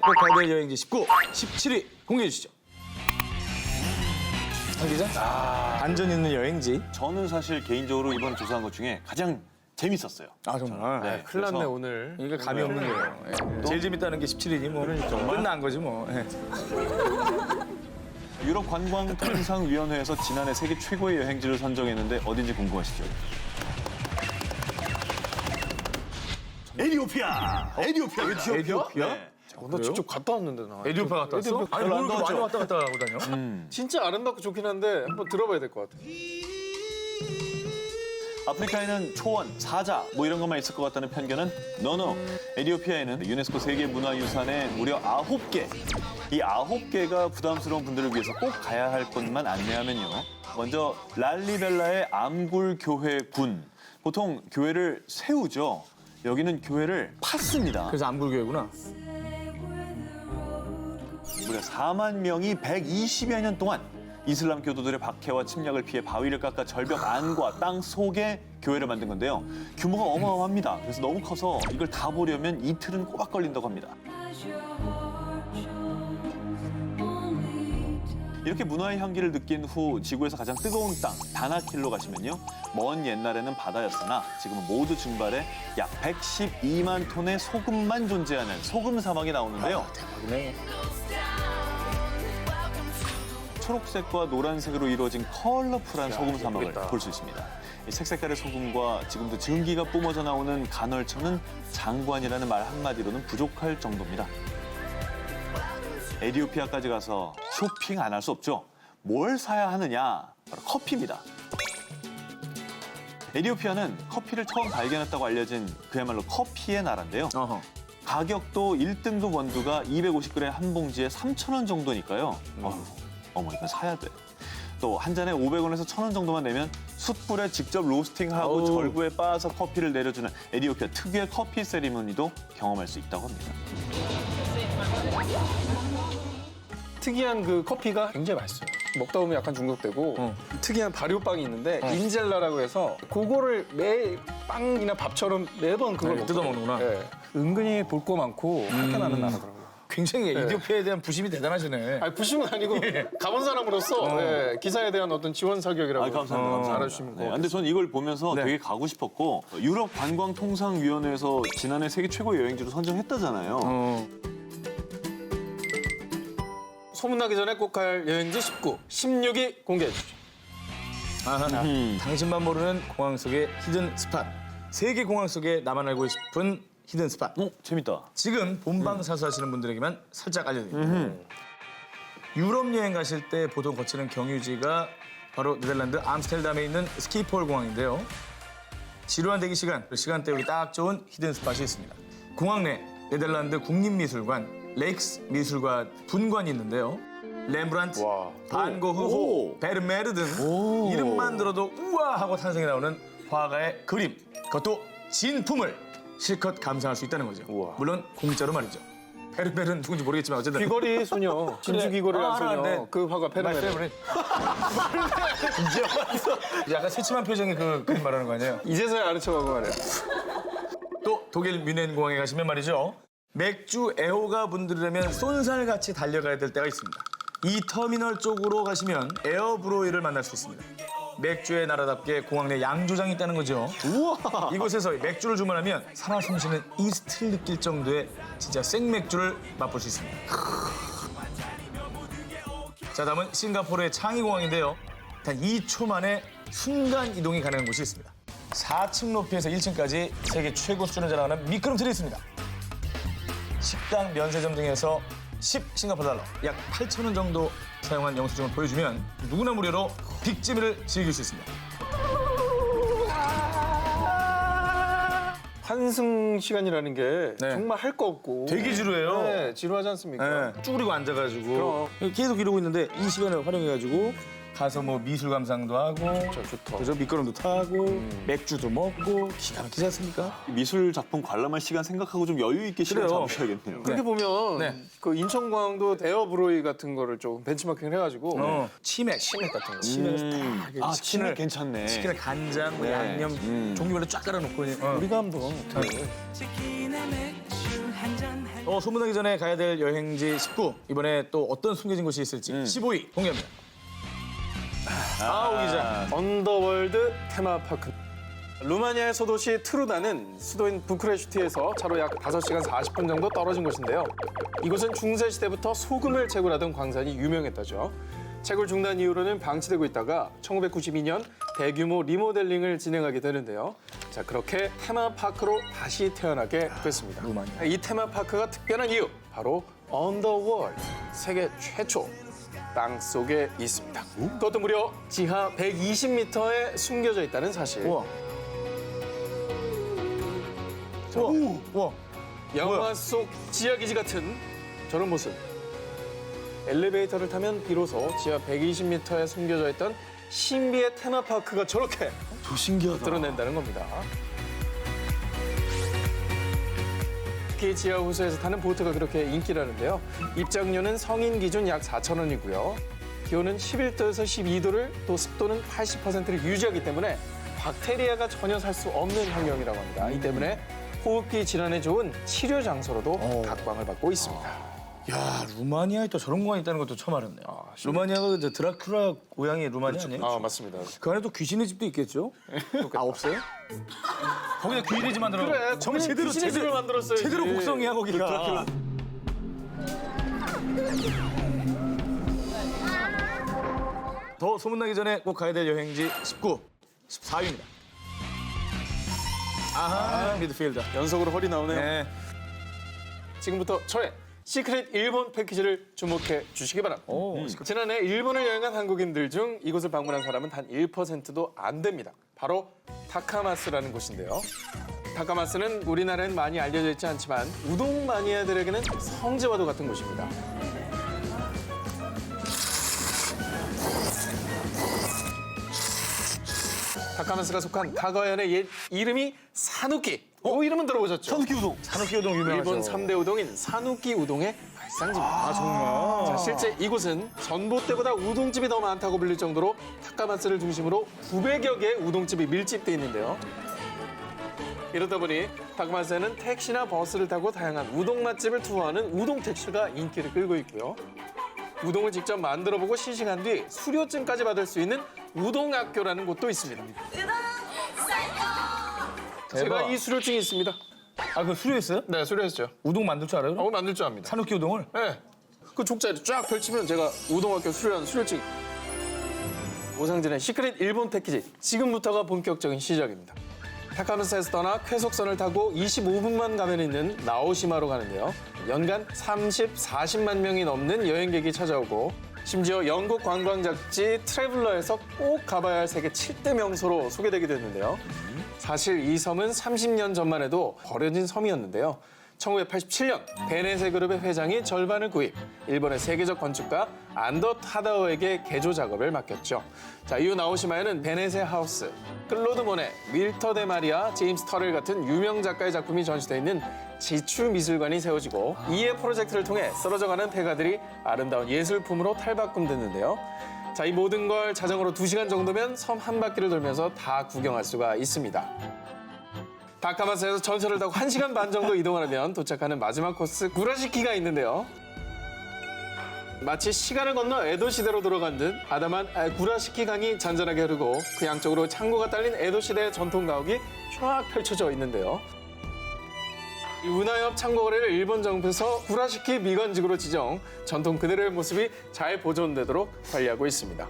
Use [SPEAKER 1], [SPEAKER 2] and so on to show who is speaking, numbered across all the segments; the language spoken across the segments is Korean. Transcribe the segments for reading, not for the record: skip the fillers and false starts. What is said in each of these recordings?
[SPEAKER 1] 꼭 가야 될 여행지 19, 17위 공개해 주시죠. 한 기자? 안전 있는 여행지.
[SPEAKER 2] 저는 사실 개인적으로 이번 조사한 것 중에 가장 재밌었어요.
[SPEAKER 1] 아 정말.
[SPEAKER 2] 네,
[SPEAKER 3] 큰일 났네
[SPEAKER 2] 그래서
[SPEAKER 3] 오늘.
[SPEAKER 1] 이게 감이 없는 거예요. 예. 제일 재밌다는 게 17위니 뭐 끝난 거지 뭐. 예.
[SPEAKER 2] 유럽 관광통상위원회에서 지난해 세계 최고의 여행지를 선정했는데 어딘지 궁금하시죠? 에디오피아!
[SPEAKER 1] 에디오피아?
[SPEAKER 2] 네.
[SPEAKER 3] 나 직접 갔다 왔는데 나.
[SPEAKER 1] 에디오피아 갔다 왔어? 아니
[SPEAKER 2] 별로 안
[SPEAKER 1] 뭘 이렇게 많이
[SPEAKER 2] 더웠죠?
[SPEAKER 1] 왔다 갔다 하고 다녀?
[SPEAKER 3] 진짜 아름답고 좋긴 한데 한번 들어봐야 될 것 같아.
[SPEAKER 2] 아프리카에는 초원, 사자 뭐 이런 것만 있을 것 같다는 편견은 노노. 에디오피아에는 유네스코 세계문화유산의 무려 9개. 이 9개가 부담스러운 분들을 위해서 꼭 가야 할 곳만 안내하면요. 먼저 랄리벨라의 암굴교회 군. 보통 교회를 세우죠. 여기는 교회를 팠습니다.
[SPEAKER 1] 그래서 암굴교회구나.
[SPEAKER 2] 무려 4만 명이 120여 년 동안 이슬람 교도들의 박해와 침략을 피해 바위를 깎아 절벽 안과 땅 속에 교회를 만든 건데요. 규모가 어마어마합니다. 그래서 너무 커서 이걸 다 보려면 이틀은 꼬박 걸린다고 합니다. 이렇게 문화의 향기를 느낀 후 지구에서 가장 뜨거운 땅 다나킬로 가시면요. 먼 옛날에는 바다였으나 지금은 모두 증발해 약 112만 톤의 소금만 존재하는 소금 사막이 나오는데요.
[SPEAKER 1] 대박이네.
[SPEAKER 2] 초록색과 노란색으로 이루어진 컬러풀한 소금 사막을
[SPEAKER 3] 예쁘겠다.
[SPEAKER 2] 볼 수 있습니다. 이 색색깔의 소금과 지금도 증기가 뿜어져 나오는 간헐천은 장관이라는 말 한마디로는 부족할 정도입니다. 에디오피아까지 가서 쇼핑 안 할 수 없죠. 뭘 사야 하느냐? 바로 커피입니다. 에디오피아는 커피를 처음 발견했다고 알려진 그야말로 커피의 나라인데요.
[SPEAKER 1] 어허.
[SPEAKER 2] 가격도 1등급 원두가 250g 한 봉지에 3,000원 정도니까요. 어머, 이건 사야 돼. 또 한 잔에 500원에서 1,000원 정도만 내면 숯불에 직접 로스팅하고
[SPEAKER 1] 어우.
[SPEAKER 2] 절구에 빻아서 커피를 내려주는 에디오피아 특유의 커피 세리머니도 경험할 수 있다고 합니다.
[SPEAKER 3] 특이한 그 커피가 굉장히 맛있어요. 먹다 보면 약간 중독되고 특이한 발효빵이 있는데 인젤라라고 해서 그거를 매 빵이나 밥처럼 매번 그걸
[SPEAKER 1] 네,
[SPEAKER 3] 먹거든요.
[SPEAKER 1] 뜯어먹는구나.
[SPEAKER 3] 네. 은근히 볼 거 많고 할게 많은 나라더라고요.
[SPEAKER 1] 굉장히 에디오피아에 대한 부심이 대단하시네.
[SPEAKER 3] 아니 부심은 아니고 가본 사람으로서 네, 기사에 대한 어떤 지원 사격이라고
[SPEAKER 2] 감사합니다.
[SPEAKER 3] 알아주시면
[SPEAKER 2] 네,
[SPEAKER 3] 돼요.
[SPEAKER 2] 근데 전 이걸 보면서
[SPEAKER 1] 네.
[SPEAKER 2] 되게 가고 싶었고 유럽 관광통상위원회에서 지난해 세계 최고 여행지로 선정했다잖아요.
[SPEAKER 3] 소문나기 전에 꼭 갈 여행지 19, 16위 공개해 주시죠.
[SPEAKER 1] 당신만 모르는 공항 속의 히든 스팟. 세계 공항 속에 나만 알고 싶은 히든 스팟.
[SPEAKER 2] 재밌다.
[SPEAKER 1] 지금 본방사수 하시는 분들에게만 살짝 알려드립니다. 유럽 여행 가실 때 보통 거치는 경유지가 바로 네덜란드 암스테르담에 있는 스키폴 공항인데요. 지루한 대기 시간, 시간 때우기 딱 좋은 히든 스팟이 있습니다. 공항 내 네덜란드 국립미술관, 레익스 미술관 분관이 있는데요. 렘브란트,
[SPEAKER 3] 와.
[SPEAKER 1] 반고흐,
[SPEAKER 2] 오.
[SPEAKER 1] 베르메르 등 이름만 들어도 우와 하고 탄생이 나오는 화가의 그림, 그것도 진품을 실컷 감상할 수 있다는 거죠.
[SPEAKER 3] 우와.
[SPEAKER 1] 물론 공짜로 말이죠. 베르메르는 누군지 모르겠지만 어쨌든
[SPEAKER 3] 귀걸이 소녀, 진주 귀걸이라는 소녀,
[SPEAKER 1] 네.
[SPEAKER 3] 그 화가 페르메르.
[SPEAKER 1] 이제 와서 약간 새침한 표정의 그 그림 말하는 거 아니에요?
[SPEAKER 3] 이제서야 아르쳐가고 말이야.
[SPEAKER 1] 또 독일 뮌헨 공항에 가시면 말이죠. 맥주 애호가 분들이라면 쏜살같이 달려가야 될 때가 있습니다. 이 터미널 쪽으로 가시면 에어브로이를 만날 수 있습니다. 맥주의 나라답게 공항 내 양조장이 있다는 거죠. 우와! 이곳에서 맥주를 주문하면 살아 숨쉬는 이스트를 느낄 정도의 진짜 생맥주를 맛볼 수 있습니다. 자, 다음은 싱가포르의 창이 공항인데요. 단 2초 만에 순간 이동이 가능한 곳이 있습니다. 4층 높이에서 1층까지 세계 최고 수준을 자랑하는 미끄럼틀이 있습니다. 식당, 면세점 등에서 10 싱가포르 달러, 약 8,000원 정도 사용한 영수증을 보여주면 누구나 무료로 빅지미를 즐길 수 있습니다.
[SPEAKER 3] 환승 시간이라는 게
[SPEAKER 1] 네.
[SPEAKER 3] 정말 할 거 없고
[SPEAKER 1] 되게 지루해요.
[SPEAKER 3] 네, 지루하지 않습니까?
[SPEAKER 1] 네, 쭈그리고 앉아가지고 계속 이러고 있는데 이 시간을 활용해가지고 가서 뭐 미술 감상도 하고
[SPEAKER 3] 좋다.
[SPEAKER 1] 그죠? 미끄럼도 타고 맥주도 먹고 기가 막히지 않습니까?
[SPEAKER 2] 미술 작품 관람할 시간 생각하고 좀 여유 있게 시간
[SPEAKER 1] 그래요.
[SPEAKER 2] 잡으셔야겠네요.
[SPEAKER 3] 그렇게 보면
[SPEAKER 1] 네.
[SPEAKER 3] 그 인천공항도 에어브로이 같은 거를 좀 벤치마킹 해가지고
[SPEAKER 1] 치맥
[SPEAKER 3] 같은 거.
[SPEAKER 1] 치맥에서 딱 이렇게
[SPEAKER 2] 치맥 괜찮네.
[SPEAKER 1] 치킨에 간장, 뭐
[SPEAKER 2] 네.
[SPEAKER 1] 양념 종류별로 쫙 깔아놓고
[SPEAKER 3] 우리가 한번
[SPEAKER 1] 소문나기 전에 가야 될 여행지 19. 이번에 또 어떤 숨겨진 곳이 있을지 15위 공개합니다. 오 기자.
[SPEAKER 3] 언더월드 테마파크. 루마니아의 소도시 트루다는 수도인 부쿠레슈티에서 차로 약 5시간 40분 정도 떨어진 곳인데요. 이곳은 중세 시대부터 소금을 채굴하던 광산이 유명했다죠. 채굴 중단 이후로는 방치되고 있다가 1992년 대규모 리모델링을 진행하게 되는데요. 자, 그렇게 테마파크로 다시 태어나게 됐습니다.
[SPEAKER 1] 루마니아.
[SPEAKER 3] 이 테마파크가 특별한 이유, 바로 언더월드, 세계 최초 땅 속에 있습니다. 그것도 무려 지하 120m에 숨겨져 있다는 사실.
[SPEAKER 1] 우와. 우와. 우와.
[SPEAKER 3] 영화
[SPEAKER 1] 뭐야?
[SPEAKER 3] 속 지하기지 같은 저런 모습. 엘리베이터를 타면 비로소 지하 120m에 숨겨져 있던 신비의 테마파크가 저렇게
[SPEAKER 1] 저 신기하다.
[SPEAKER 3] 드러낸다는 겁니다. 특히 지하 호수에서 타는 보트가 그렇게 인기라는데요. 입장료는 성인 기준 약 4,000원이고요. 기온은 11도에서 12도를 또 습도는 80%를 유지하기 때문에 박테리아가 전혀 살 수 없는 환경이라고 합니다. 이 때문에 호흡기 질환에 좋은 치료 장소로도 각광을 받고 있습니다.
[SPEAKER 1] 야, 루마니아에 또 저런 공간이 있다는 것도 처음 알았네요. 루마니아가 이제 드라큘라 고향이 루마니아 아니에요?
[SPEAKER 3] 아, 맞습니다.
[SPEAKER 1] 그 안에 또 귀신의 집도 있겠죠? 없어요? 거기다 귀신의 집 만들어.
[SPEAKER 3] 그래,
[SPEAKER 1] 정말 제대로
[SPEAKER 3] 귀신의 집을 만들었어야지.
[SPEAKER 1] 제대로 곡성이야 거기가. 더 소문나기 전에 꼭 가야 될 여행지 19, 14위입니다. 아하, 미드필더.
[SPEAKER 3] 연속으로 허리 나오네요.
[SPEAKER 1] 네.
[SPEAKER 3] 지금부터 저의 시크릿 일본 패키지를 주목해 주시기 바랍니다.
[SPEAKER 1] 오,
[SPEAKER 3] 지난해 일본을 여행한 한국인들 중 이곳을 방문한 사람은 단 1%도 안 됩니다. 바로 타카마스라는 곳인데요. 타카마스는 우리나라엔 많이 알려져 있지 않지만 우동 마니아들에게는 성지와도 같은 곳입니다. 타카마스가 속한 가가현의 옛 이름이 사누키. 이 이름은 들어보셨죠?
[SPEAKER 2] 산우키 우동.
[SPEAKER 1] 산호키 우동 유명하죠.
[SPEAKER 3] 일본 3대 우동인 사누키 우동의 발상지입니다.
[SPEAKER 1] 아, 정말.
[SPEAKER 3] 자, 실제 이곳은 전봇대보다 우동집이 더 많다고 불릴 정도로 타카마스를 중심으로 900여 개의 우동집이 밀집돼 있는데요. 이러다 보니 타카마스에는 택시나 버스를 타고 다양한 우동 맛집을 투어하는 우동 택시가 인기를 끌고 있고요. 우동을 직접 만들어보고 시식한 뒤 수료증까지 받을 수 있는 우동학교라는 곳도 있습니다. 제가 이 수료증이 있습니다.
[SPEAKER 1] 아, 그거 수료했어요?
[SPEAKER 3] 네, 수료했죠.
[SPEAKER 1] 우동 만들 줄 알아요? 그럼?
[SPEAKER 3] 만들 줄 압니다.
[SPEAKER 1] 산호키 우동을?
[SPEAKER 3] 네. 그 족자를 쫙 펼치면 제가 우동학교 수료한 수료증. 오상진의 시크릿 일본 패키지. 지금부터가 본격적인 시작입니다. 타카마스에서 떠나 쾌속선을 타고 25분만 가면 있는 나오시마로 가는데요. 연간 40만 명이 넘는 여행객이 찾아오고 심지어 영국 관광 잡지 트래블러에서 꼭 가봐야 할 세계 7대 명소로 소개되기도 했는데요. 사실 이 섬은 30년 전만 해도 버려진 섬이었는데요. 1987년 베네세 그룹의 회장이 절반을 구입, 일본의 세계적 건축가 안더 타다오에게 개조 작업을 맡겼죠. 자, 이후 나오시마에는 베네세 하우스, 클로드 모네, 윌터 데 마리아, 제임스 터렐 같은 유명 작가의 작품이 전시되어 있는 지추 미술관이 세워지고 이해 프로젝트를 통해 쓰러져가는 폐가들이 아름다운 예술품으로 탈바꿈됐는데요. 자, 이 모든 걸 자전거로 2시간 정도면 섬 한 바퀴를 돌면서 다 구경할 수가 있습니다. 타카마스에서 전철을 타고 1시간 반 정도 이동하면 도착하는 마지막 코스 구라시키가 있는데요. 마치 시간을 건너 에도 시대로 돌아간 듯 아담한 구라시키 강이 잔잔하게 흐르고 그 양쪽으로 창고가 딸린 에도 시대의 전통 가옥이 쫙 펼쳐져 있는데요. 이 운하엽 창고거리를 일본 정부에서 구라시키 미관직으로 지정, 전통 그대로의 모습이 잘 보존되도록 관리하고 있습니다.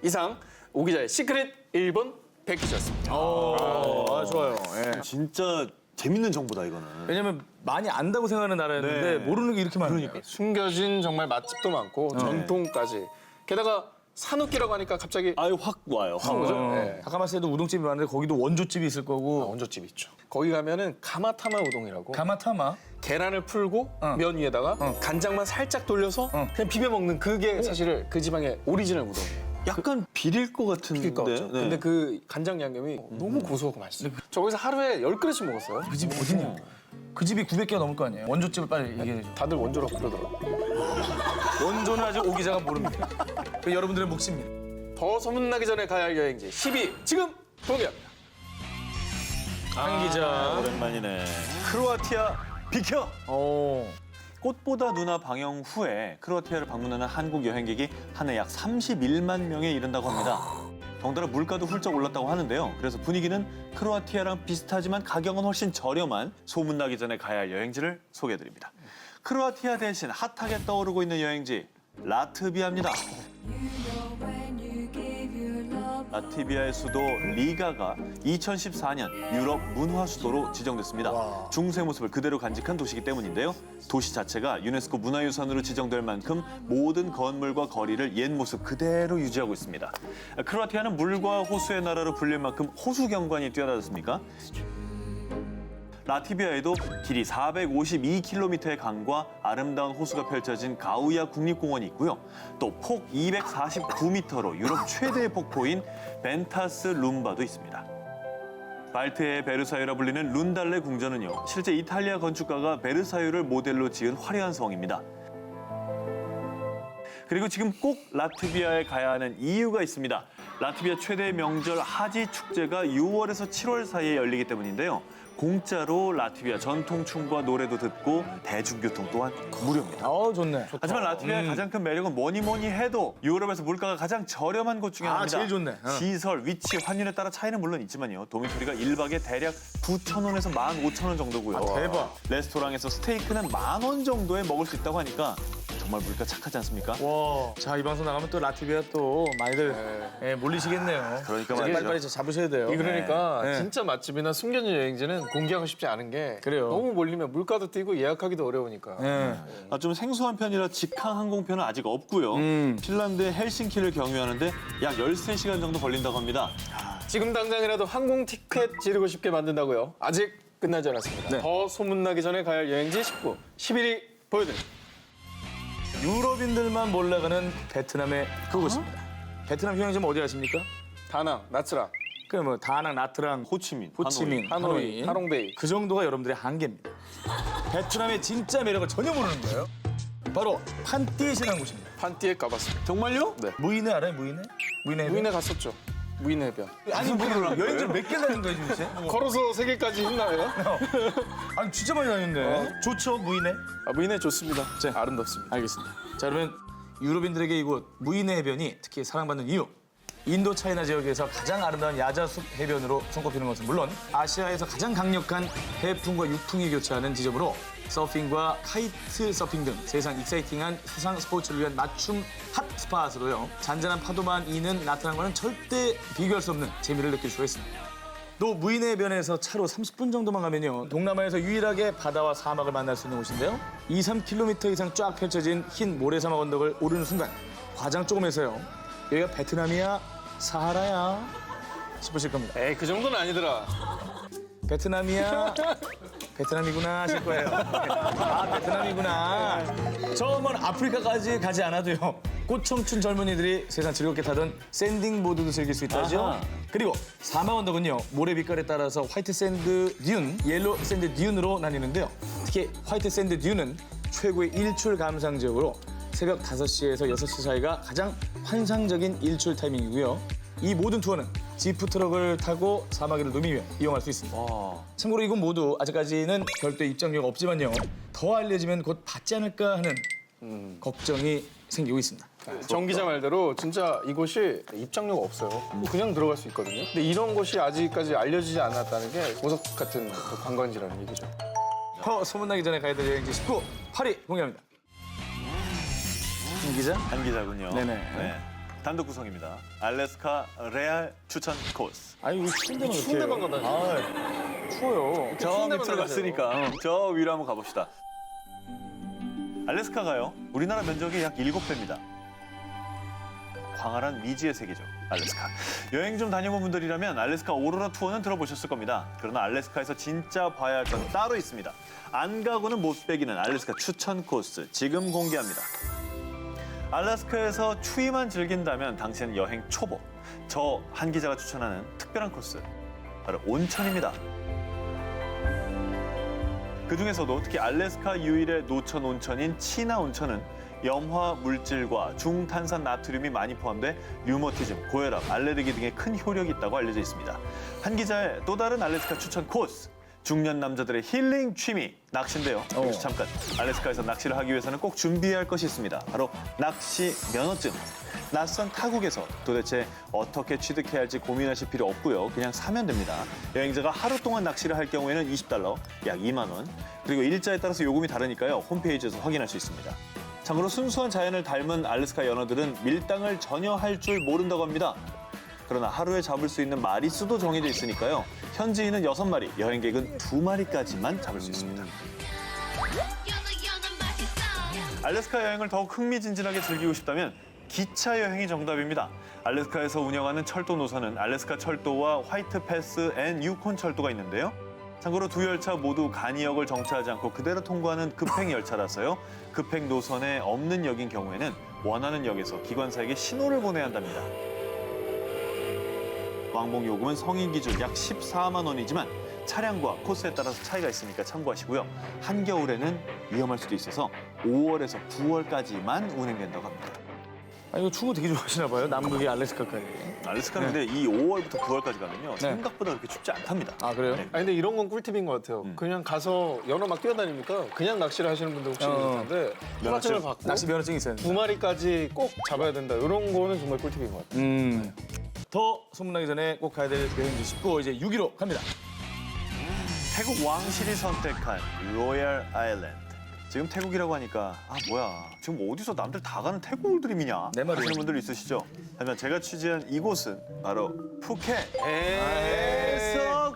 [SPEAKER 3] 이상 오 기자의 시크릿 일본 패키지였습니다.
[SPEAKER 1] 좋아요. 예.
[SPEAKER 2] 진짜 재밌는 정보다 이거는.
[SPEAKER 1] 왜냐면 많이 안다고 생각하는 나라였는데
[SPEAKER 2] 네.
[SPEAKER 1] 모르는 게 이렇게 많으니까.
[SPEAKER 3] 숨겨진 정말 맛집도 많고 전통까지. 게다가 산우키라고 하니까 갑자기
[SPEAKER 2] 아유 확 와요. 확
[SPEAKER 3] 오죠?
[SPEAKER 2] 와요.
[SPEAKER 3] 네.
[SPEAKER 1] 타카마스에도 우동집이 많은데 거기도 원조집이 있을 거고.
[SPEAKER 3] 원조집 있죠. 거기 가면은 가마타마 우동이라고
[SPEAKER 1] 가마타마.
[SPEAKER 3] 계란을 풀고 면 위에다가 간장만 살짝 돌려서 그냥 비벼 먹는 그게 사실 그 지방의 오리지널 우동이에요.
[SPEAKER 2] 약간 비릴 것 같은데.
[SPEAKER 3] 비릴 것 같죠?
[SPEAKER 2] 네.
[SPEAKER 3] 근데 그 간장 양념이 너무 고소하고 맛있어요. 저 거기서 하루에 10그릇씩 먹었어요.
[SPEAKER 1] 그 집 어디냐? 그 집이 900개가 넘을 거 아니에요. 원조집을 빨리 얘기해줘.
[SPEAKER 3] 다들 원조라고 그러더라고요.
[SPEAKER 1] 원조는 아직 오 기자가 모릅니다. 그 여러분들의 몫입니다.
[SPEAKER 3] 더 소문나기 전에 가야 할 여행지 10위 지금 공개합니다.
[SPEAKER 1] 한 기자.
[SPEAKER 2] 오랜만이네.
[SPEAKER 1] 크로아티아
[SPEAKER 2] 비켜!
[SPEAKER 1] 오.
[SPEAKER 2] 꽃보다 누나 방영 후에 크로아티아를 방문하는 한국 여행객이 한 해 약 31만 명에 이른다고 합니다. 덩달아 물가도 훌쩍 올랐다고 하는데요. 그래서 분위기는 크로아티아랑 비슷하지만 가격은 훨씬 저렴한 소문나기 전에 가야 할 여행지를 소개해드립니다. 크로아티아 대신 핫하게 떠오르고 있는 여행지 라트비아입니다. 라트비아의 수도 리가가 2014년 유럽 문화 수도로 지정됐습니다. 중세 모습을 그대로 간직한 도시이기 때문인데요. 도시 자체가 유네스코 문화유산으로 지정될 만큼 모든 건물과 거리를 옛 모습 그대로 유지하고 있습니다. 크로아티아는 물과 호수의 나라로 불릴 만큼 호수 경관이 뛰어나지 않습니까? 라트비아에도 길이 452km의 강과 아름다운 호수가 펼쳐진 가우야 국립공원이 있고요. 또 폭 249m로 유럽 최대의 폭포인 벤타스 룸바도 있습니다. 발트의 베르사유라 불리는 룬달레 궁전은요. 실제 이탈리아 건축가가 베르사유를 모델로 지은 화려한 성입니다. 그리고 지금 꼭 라트비아에 가야 하는 이유가 있습니다. 라트비아 최대 명절 하지 축제가 6월에서 7월 사이에 열리기 때문인데요. 공짜로 라트비아 전통 춤과 노래도 듣고 대중교통 또한 무료입니다.
[SPEAKER 1] 좋네.
[SPEAKER 2] 하지만 라트비아의 가장 큰 매력은 뭐니 해도 유럽에서 물가가 가장 저렴한 곳 중에 하나입니다.
[SPEAKER 1] 제일 좋네.
[SPEAKER 2] 시설, 위치, 환율에 따라 차이는 물론 있지만요. 도미토리가 1박에 대략 9,000원에서 15,000원 정도고요.
[SPEAKER 1] 대박.
[SPEAKER 2] 레스토랑에서 스테이크는 10,000원 정도에 먹을 수 있다고 하니까 정말 물가 착하지 않습니까?
[SPEAKER 1] 와. 자, 이 방송 나가면 또 라트비아 또 많이들 몰리시겠네요.
[SPEAKER 2] 그러니까
[SPEAKER 1] 이제
[SPEAKER 2] 말이죠.
[SPEAKER 1] 빨리 잡으셔야 돼요.
[SPEAKER 3] 그러니까
[SPEAKER 1] 네.
[SPEAKER 3] 진짜 맛집이나 숨겨진 여행지는 공개하고 싶지 않은 게
[SPEAKER 1] 그래요.
[SPEAKER 3] 너무 몰리면 물가도 뛰고 예약하기도 어려우니까.
[SPEAKER 1] 네.
[SPEAKER 2] 좀 생소한 편이라 직항 항공편은 아직 없고요. 핀란드의 헬싱키를 경유하는데 약 13시간 정도 걸린다고 합니다.
[SPEAKER 3] 지금 당장이라도 항공 티켓 지르고 싶게 만든다고요? 아직 끝나지 않았습니다.
[SPEAKER 1] 네.
[SPEAKER 3] 더 소문나기 전에 가야 할 여행지 19, 11위 보여드립니다.
[SPEAKER 1] 유럽인들만 몰라가는 베트남의 그곳입니다. 베트남 휴양지는 어디 아십니까?
[SPEAKER 3] 다낭, 나츠라,
[SPEAKER 1] 그 뭐 다낭, 나트랑,
[SPEAKER 2] 호치민,
[SPEAKER 1] 호치민,
[SPEAKER 3] 하노이, 하롱베이.
[SPEAKER 1] 그 정도가 여러분들의 한계입니다. 베트남의 진짜 매력을 전혀 모르는 거예요. 바로 판띠에시라는 곳입니다.
[SPEAKER 3] 판띠에 가봤습니다.
[SPEAKER 2] 정말요?
[SPEAKER 3] 네.
[SPEAKER 1] 무이네 알아요? 무이네? 무이네
[SPEAKER 3] 무인에 갔었죠. 무인 해변.
[SPEAKER 1] 아니 뭐 여행지를 몇 개 다닌 거예요 도대체?
[SPEAKER 3] 걸어서 3개까지 힘나요?
[SPEAKER 1] 아니 진짜 많이 다녔네. 좋죠 무이네.
[SPEAKER 3] 무인해 좋습니다. 아름답습니다.
[SPEAKER 1] 알겠습니다. 자 그러면 유럽인들에게 이곳 무이네 해변이 특히 사랑받는 이유. 인도 차이나 지역에서 가장 아름다운 야자숲 해변으로 손꼽히는 것은 물론 아시아에서 가장 강력한 해풍과 육풍이 교차하는 지점으로 서핑과 카이트 서핑 등 세상 익사이팅한 수상 스포츠를 위한 맞춤 핫 스팟으로요. 잔잔한 파도만 이는 나트랑과는 절대 비교할 수 없는 재미를 느낄 수가 있습니다. 또 무이네 해변에서 차로 30분 정도만 가면요. 동남아에서 유일하게 바다와 사막을 만날 수 있는 곳인데요. 2, 3km 이상 쫙 펼쳐진 흰 모래사막 언덕을 오르는 순간 과장 조금 해서요. 여기가 베트남이야? 사하라야? 싶으실 겁니다.
[SPEAKER 3] 에이 그 정도는 아니더라.
[SPEAKER 1] 베트남이야? 베트남이구나 하실 거예요. 아, 베트남이구나. 저 먼 아프리카까지 가지 않아도요. 꽃청춘 젊은이들이 세상 즐겁게 타던 샌딩보드도 즐길 수 있다죠.
[SPEAKER 2] 아하.
[SPEAKER 1] 그리고 사막 언덕은요. 모래 빛깔에 따라서 화이트 샌드 듄, 옐로 샌드 듄으로 나뉘는데요. 특히 화이트 샌드 듄은 최고의 일출 감상 지역으로 새벽 5시에서 6시 사이가 가장 환상적인 일출 타이밍이고요. 이 모든 투어는 지프 트럭을 타고 사막 위를 누비며 이용할 수 있습니다. 참고로 이곳 모두 아직까지는 별도의 입장료가 없지만요. 더 알려지면 곧 받지 않을까 하는 걱정이 생기고 있습니다.
[SPEAKER 3] 정 기자 말대로 진짜 이곳이 입장료가 없어요. 그냥 들어갈 수 있거든요. 근데 이런 곳이 아직까지 알려지지 않았다는 게 보석 같은 그 관광지라는 얘기죠.
[SPEAKER 1] 더 소문나기 전에 가야 될 여행지 19, 8위 공개합니다. 김 기자?
[SPEAKER 2] 한 기자군요.
[SPEAKER 1] 네네.
[SPEAKER 2] 네. 단독 구성입니다. 알래스카 레알 추천 코스.
[SPEAKER 1] 아니, 왜 추운 데만
[SPEAKER 3] 추운 데만 가다니.
[SPEAKER 1] 추워요.
[SPEAKER 2] 저
[SPEAKER 3] 데만
[SPEAKER 2] 밑으로
[SPEAKER 3] 가세요.
[SPEAKER 2] 갔으니까 저 위로 한번 가봅시다. 알래스카가요. 우리나라 면적의 약 7배입니다. 광활한 미지의 세계죠. 알래스카. 여행 좀 다녀본 분들이라면 알래스카 오로라 투어는 들어보셨을 겁니다. 그러나 알래스카에서 진짜 봐야 할 건 따로 있습니다. 안 가고는 못 빼기는 알래스카 추천 코스 지금 공개합니다. 알래스카에서 추위만 즐긴다면 당신은 여행 초보. 저 한 기자가 추천하는 특별한 코스. 바로 온천입니다. 그중에서도 특히 알래스카 유일의 노천 온천인 치나 온천은 염화 물질과 중탄산 나트륨이 많이 포함돼 류머티즘, 고혈압, 알레르기 등에 큰 효력이 있다고 알려져 있습니다. 한 기자의 또 다른 알래스카 추천 코스. 중년 남자들의 힐링 취미, 낚시인데요. 여기서 잠깐 알래스카에서 낚시를 하기 위해서는 꼭 준비해야 할 것이 있습니다. 바로 낚시 면허증. 낯선 타국에서 도대체 어떻게 취득해야 할지 고민하실 필요 없고요. 그냥 사면 됩니다. 여행자가 하루 동안 낚시를 할 경우에는 $20, 약 2만 원. 그리고 일자에 따라서 요금이 다르니까요. 홈페이지에서 확인할 수 있습니다. 참고로 순수한 자연을 닮은 알래스카 연어들은 밀당을 전혀 할 줄 모른다고 합니다. 그러나 하루에 잡을 수 있는 마리수도 정해져 있으니까요. 현지인은 6마리, 여행객은 2마리까지만 잡을 수 있습니다. 알래스카 여행을 더욱 흥미진진하게 즐기고 싶다면 기차 여행이 정답입니다. 알래스카에서 운영하는 철도 노선은 알래스카 철도와 화이트 패스 앤 유콘 철도가 있는데요. 참고로 두 열차 모두 간이역을 정차하지 않고 그대로 통과하는 급행 열차라서요. 급행 노선에 없는 역인 경우에는 원하는 역에서 기관사에게 신호를 보내야 한답니다. 왕복 요금은 성인 기준 약 14만 원이지만 차량과 코스에 따라서 차이가 있으니까 참고하시고요. 한겨울에는 위험할 수도 있어서 5월에서 9월까지만 운행된다고 합니다.
[SPEAKER 1] 아, 이거 축구 되게 좋아하시나 봐요. 남극의 알래스카까지.
[SPEAKER 2] 알래스카는 근데 이 5월부터 9월까지 가면요. 생각보다 그렇게 춥지 않답니다.
[SPEAKER 1] 아, 그래요?
[SPEAKER 2] 네.
[SPEAKER 3] 아니 근데 이런 건 꿀팁인 것 같아요. 그냥 가서 연어 막 뛰어다니니까 그냥 낚시를 하시는 분들 혹시 있는데 휴가증을 받고
[SPEAKER 1] 낚시 면허증이 있어야 된다.
[SPEAKER 3] 2마리까지 꼭 잡아야 된다. 이런 거는 정말 꿀팁인 것 같아요.
[SPEAKER 1] 더 소문나기 전에 꼭 가야 될 여행지 싶고 이제 6위로 갑니다.
[SPEAKER 2] 태국 왕실이 선택한 로얄 아일랜드. 지금 태국이라고 하니까 뭐야 지금 어디서 남들 다 가는 태국 드림이냐
[SPEAKER 1] 내 말이에요.
[SPEAKER 2] 하시는 분들 있으시죠? 하지만 제가 취재한 이곳은 바로 푸켓에서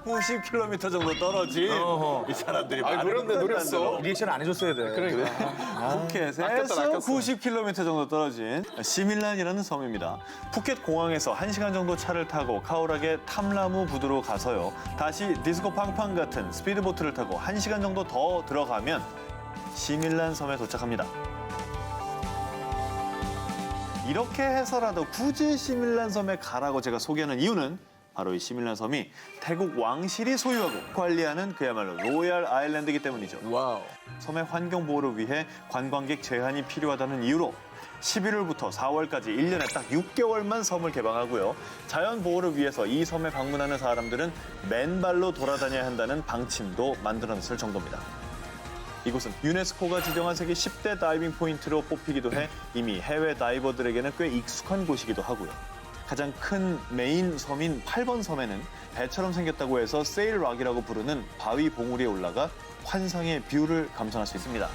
[SPEAKER 2] 90km 정도 떨어진
[SPEAKER 1] 어허.
[SPEAKER 2] 이 사람들이
[SPEAKER 3] 아이, 그런데 노렸어.
[SPEAKER 1] 리액션 안 해줬어야 돼.
[SPEAKER 3] 그러니까.
[SPEAKER 2] 푸켓에서
[SPEAKER 3] 아꼈어.
[SPEAKER 2] 90km 정도 떨어진 시밀란이라는 섬입니다. 푸켓 공항에서 1시간 정도 차를 타고 카오락의 탐라무 부두로 가서요. 다시 디스코 팡팡 같은 스피드보트를 타고 1시간 정도 더 들어가면 시밀란 섬에 도착합니다. 이렇게 해서라도 굳이 시밀란 섬에 가라고 제가 소개하는 이유는 바로 이 시밀란 섬이 태국 왕실이 소유하고 관리하는 그야말로 로얄 아일랜드이기 때문이죠.
[SPEAKER 3] 와우.
[SPEAKER 2] 섬의 환경 보호를 위해 관광객 제한이 필요하다는 이유로 11월부터 4월까지 1년에 딱 6개월만 섬을 개방하고요. 자연 보호를 위해서 이 섬에 방문하는 사람들은 맨발로 돌아다녀야 한다는 방침도 만들어냈을 정도입니다. 이곳은 유네스코가 지정한 세계 10대 다이빙 포인트로 뽑히기도 해 이미 해외 다이버들에게는 꽤 익숙한 곳이기도 하고요. 가장 큰 메인 섬인 8번 섬에는 배처럼 생겼다고 해서 세일락이라고 부르는 바위 봉우리에 올라가 환상의 뷰를 감상할 수 있습니다.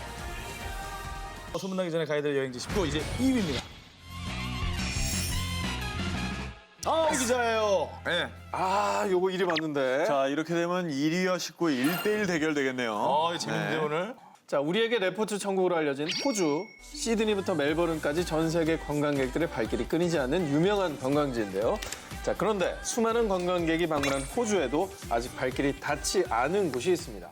[SPEAKER 1] 소문나기 전에 가야 될 여행지 싶고 이제 2위입니다. 기자예요. 네.
[SPEAKER 3] 요거 일이 맞는데.
[SPEAKER 2] 자, 이렇게 되면 1위와 19위 1대1 대결 되겠네요.
[SPEAKER 1] 재밌는데
[SPEAKER 2] 네.
[SPEAKER 1] 오늘.
[SPEAKER 3] 자, 우리에게 레포츠 천국으로 알려진 호주, 시드니부터 멜버른까지 전 세계 관광객들의 발길이 끊이지 않는 유명한 관광지인데요. 자, 그런데 수많은 관광객이 방문한 호주에도 아직 발길이 닿지 않은 곳이 있습니다.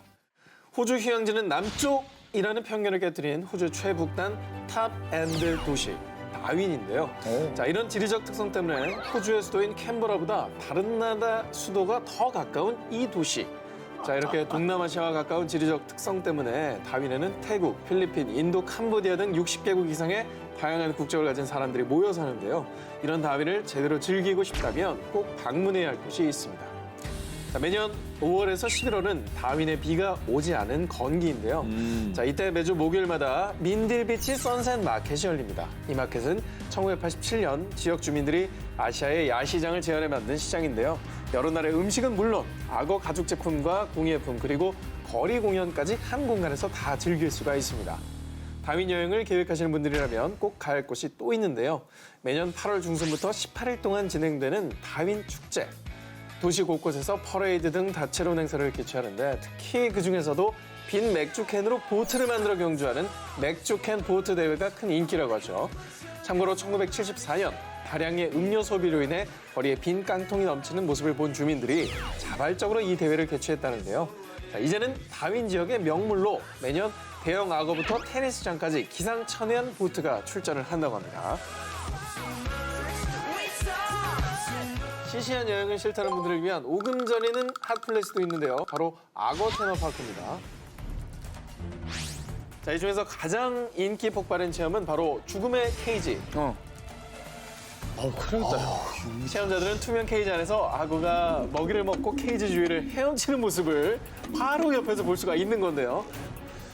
[SPEAKER 3] 호주 휴양지는 남쪽이라는 편견을 깨뜨린 호주 최북단 탑엔드 도시 다윈인데요. 자, 이런 지리적 특성 때문에 호주의 수도인 캔버라보다 다른 나라 수도가 더 가까운 이 도시. 자, 이렇게 동남아시아와 가까운 지리적 특성 때문에 다윈에는 태국, 필리핀, 인도, 캄보디아 등 60개국 이상의 다양한 국적을 가진 사람들이 모여 사는데요. 이런 다윈을 제대로 즐기고 싶다면 꼭 방문해야 할 곳이 있습니다. 자, 매년 5월에서 11월은 다윈에 비가 오지 않은 건기인데요. 자, 이때 매주 목요일마다 민딜비치 선셋 마켓이 열립니다. 이 마켓은 1987년 지역 주민들이 아시아의 야시장을 재현해 만든 시장인데요. 여러 나라의 음식은 물론 악어 가죽 제품과 공예품 그리고 거리 공연까지 한 공간에서 다 즐길 수가 있습니다. 다윈 여행을 계획하시는 분들이라면 꼭 가야 할 곳이 또 있는데요. 매년 8월 중순부터 18일 동안 진행되는 다윈 축제. 도시 곳곳에서 퍼레이드 등 다채로운 행사를 개최하는데 특히 그중에서도 빈 맥주캔으로 보트를 만들어 경주하는 맥주캔 보트 대회가 큰 인기라고 하죠. 참고로 1974년 다량의 음료 소비로 인해 거리에 빈 깡통이 넘치는 모습을 본 주민들이 자발적으로 이 대회를 개최했다는데요. 자, 이제는 다윈 지역의 명물로 매년 대형 악어부터 테니스장까지 기상천외한 보트가 출전을 한다고 합니다. 시시한 여행을 싫다는 분들을 위한 오금전이는 핫플레이스도 있는데요. 바로 악어 테마파크입니다. 자, 이 중에서 가장 인기 폭발한 체험은 바로 죽음의 케이지. 체험자들은 투명 케이지 안에서 악어가 먹이를 먹고 케이지 주위를 헤엄치는 모습을 바로 옆에서 볼 수가 있는 건데요.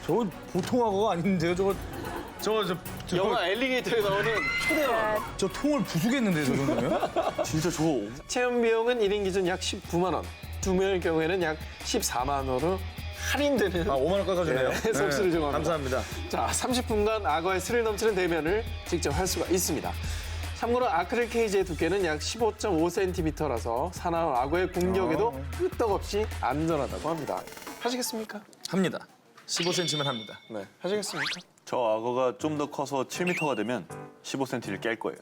[SPEAKER 1] 저거 보통 악어가 아닌데요. 저
[SPEAKER 3] 영화 엘리게이터에 나오는 초대왕.
[SPEAKER 1] 저 통을 부수겠는데 저 정도면?
[SPEAKER 2] 진짜 저거
[SPEAKER 3] 체험 비용은 1인 기준 약 19만 원, 2명일 경우에는 약 14만 원으로 할인되는
[SPEAKER 1] 5만 원 깎아주네요.
[SPEAKER 3] 네, 서비스를 제공합니다.
[SPEAKER 1] 감사합니다.
[SPEAKER 3] 자, 30분간 악어의 스릴 넘치는 대면을 직접 할 수가 있습니다. 참고로 아크릴 케이지의 두께는 약 15.5cm라서 사나운 악어의 공격에도 끄떡없이 안전하다고 합니다. 하시겠습니까?
[SPEAKER 1] 합니다. 15cm면 합니다.
[SPEAKER 3] 네, 하시겠습니까?
[SPEAKER 2] 저 악어가 좀 더 커서 7m가 되면 15cm를 깰 거예요.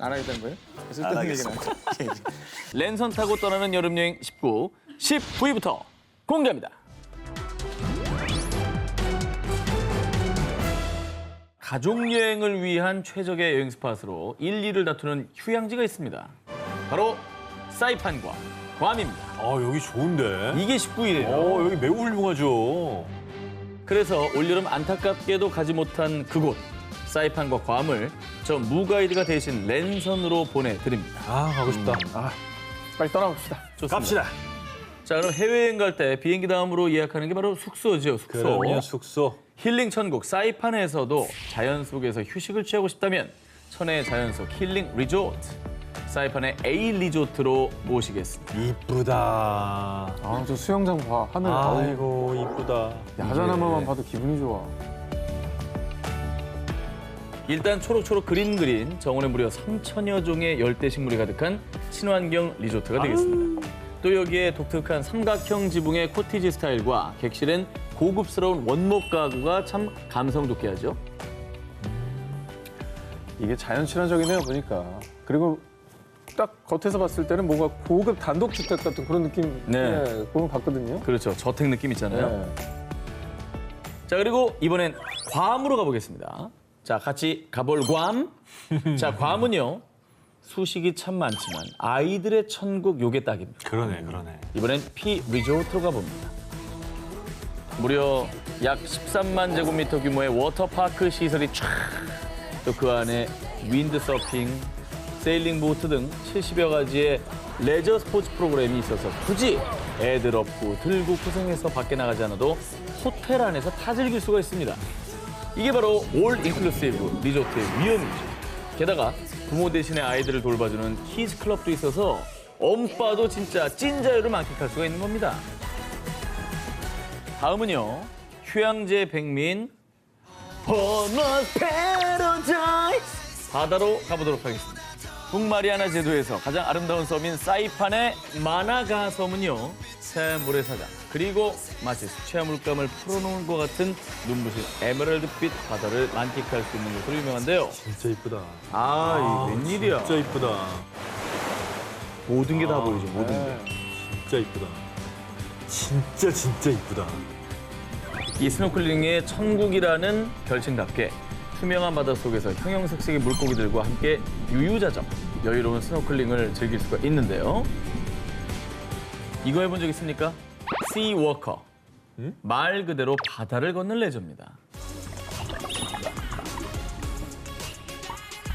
[SPEAKER 1] 안 하겠다는 거예요?
[SPEAKER 2] 안
[SPEAKER 1] 쓸데없는 얘기는
[SPEAKER 2] 하겠습니다.
[SPEAKER 1] 안 해요.
[SPEAKER 4] 랜선 타고 떠나는 여름여행 19, 19위부터 공개합니다. 가족여행을 위한 최적의 여행 스팟으로 1, 2를 다투는 휴양지가 있습니다. 바로 사이판과 괌입니다.
[SPEAKER 5] 아, 여기 좋은데?
[SPEAKER 4] 이게 19위래요.
[SPEAKER 5] 여기 매우 훌륭하죠.
[SPEAKER 4] 그래서 올여름 안타깝게도 가지 못한 그곳 사이판과 괌을 저 무가이드가 대신 랜선으로 보내드립니다.
[SPEAKER 5] 아, 가고 싶다.
[SPEAKER 3] 빨리 떠나봅시다.
[SPEAKER 4] 좋습니다.
[SPEAKER 5] 갑시다.
[SPEAKER 4] 자, 그럼 해외여행 갈 때 비행기 다음으로 예약하는 게 바로 숙소죠, 숙소.
[SPEAKER 5] 그럼요, 숙소.
[SPEAKER 4] 힐링 천국 사이판에서도 자연 속에서 휴식을 취하고 싶다면 천혜의 자연 속 힐링 리조트 사이판의 A 리조트로 모시겠습니다.
[SPEAKER 5] 이쁘다.
[SPEAKER 3] 아, 저 수영장 봐. 하늘.
[SPEAKER 5] 아이고, 이쁘다.
[SPEAKER 3] 야자나무만 봐도 기분이 좋아.
[SPEAKER 4] 일단 초록초록 그린 정원에 무려 3천여 종의 열대 식물이 가득한 친환경 리조트가 되겠습니다. 또 여기에 독특한 삼각형 지붕의 코티지 스타일과 객실엔 고급스러운 원목 가구가 참 감성 돋게 하죠.
[SPEAKER 3] 이게 자연 친화적이네요, 보니까. 그리고 딱 겉에서 봤을 때는 뭔가 고급 단독주택 같은 그런 느낌
[SPEAKER 4] 네.
[SPEAKER 3] 그런 거 같거든요.
[SPEAKER 4] 그렇죠. 저택 느낌 있잖아요.
[SPEAKER 3] 네.
[SPEAKER 4] 자, 그리고 이번엔 괌으로 가보겠습니다. 자, 같이 가볼 괌. 자, 괌은요. 수식이 참 많지만 아이들의 천국 요게 딱입니다.
[SPEAKER 5] 그러네.
[SPEAKER 4] 이번엔 피 리조트로 가봅니다. 무려 약 13만 제곱미터 규모의 워터파크 시설이 촤. 또 그 안에 윈드서핑, 세일링 보트 등 70여 가지의 레저 스포츠 프로그램이 있어서 굳이 애들 업고 들고 고생해서 밖에 나가지 않아도 호텔 안에서 다 즐길 수가 있습니다. 이게 바로 올 인클루시브 리조트의 위험이죠. 게다가 부모 대신에 아이들을 돌봐주는 키즈 클럽도 있어서 엄빠도 진짜 찐자유를 만끽할 수가 있는 겁니다. 다음은요. 휴양지의 백미인 Almost Paradise 바다로 가보도록 하겠습니다. 북마리아나 제도에서 가장 아름다운 섬인 사이판의 마나가 섬은요. 새하얀 모래사장 그리고 마치 수채화 물감을 풀어놓은 것 같은 눈부신 에메랄드빛 바다를 만끽할 수 있는 것으로 유명한데요.
[SPEAKER 5] 진짜 이쁘다.
[SPEAKER 4] 아, 이 웬일이야.
[SPEAKER 5] 진짜 이쁘다.
[SPEAKER 4] 모든 게 다 보이죠, 모든 게.
[SPEAKER 5] 진짜 이쁘다. 진짜 이쁘다.
[SPEAKER 4] 이 스노클링의 천국이라는 별칭답게 투명한 바닷속에서 형형색색의 물고기들과 함께 유유자적 여유로운 스노클링을 즐길 수가 있는데요. 이거 해본 적 있습니까? 씨워커. 말 그대로 바다를 걷는 레저입니다.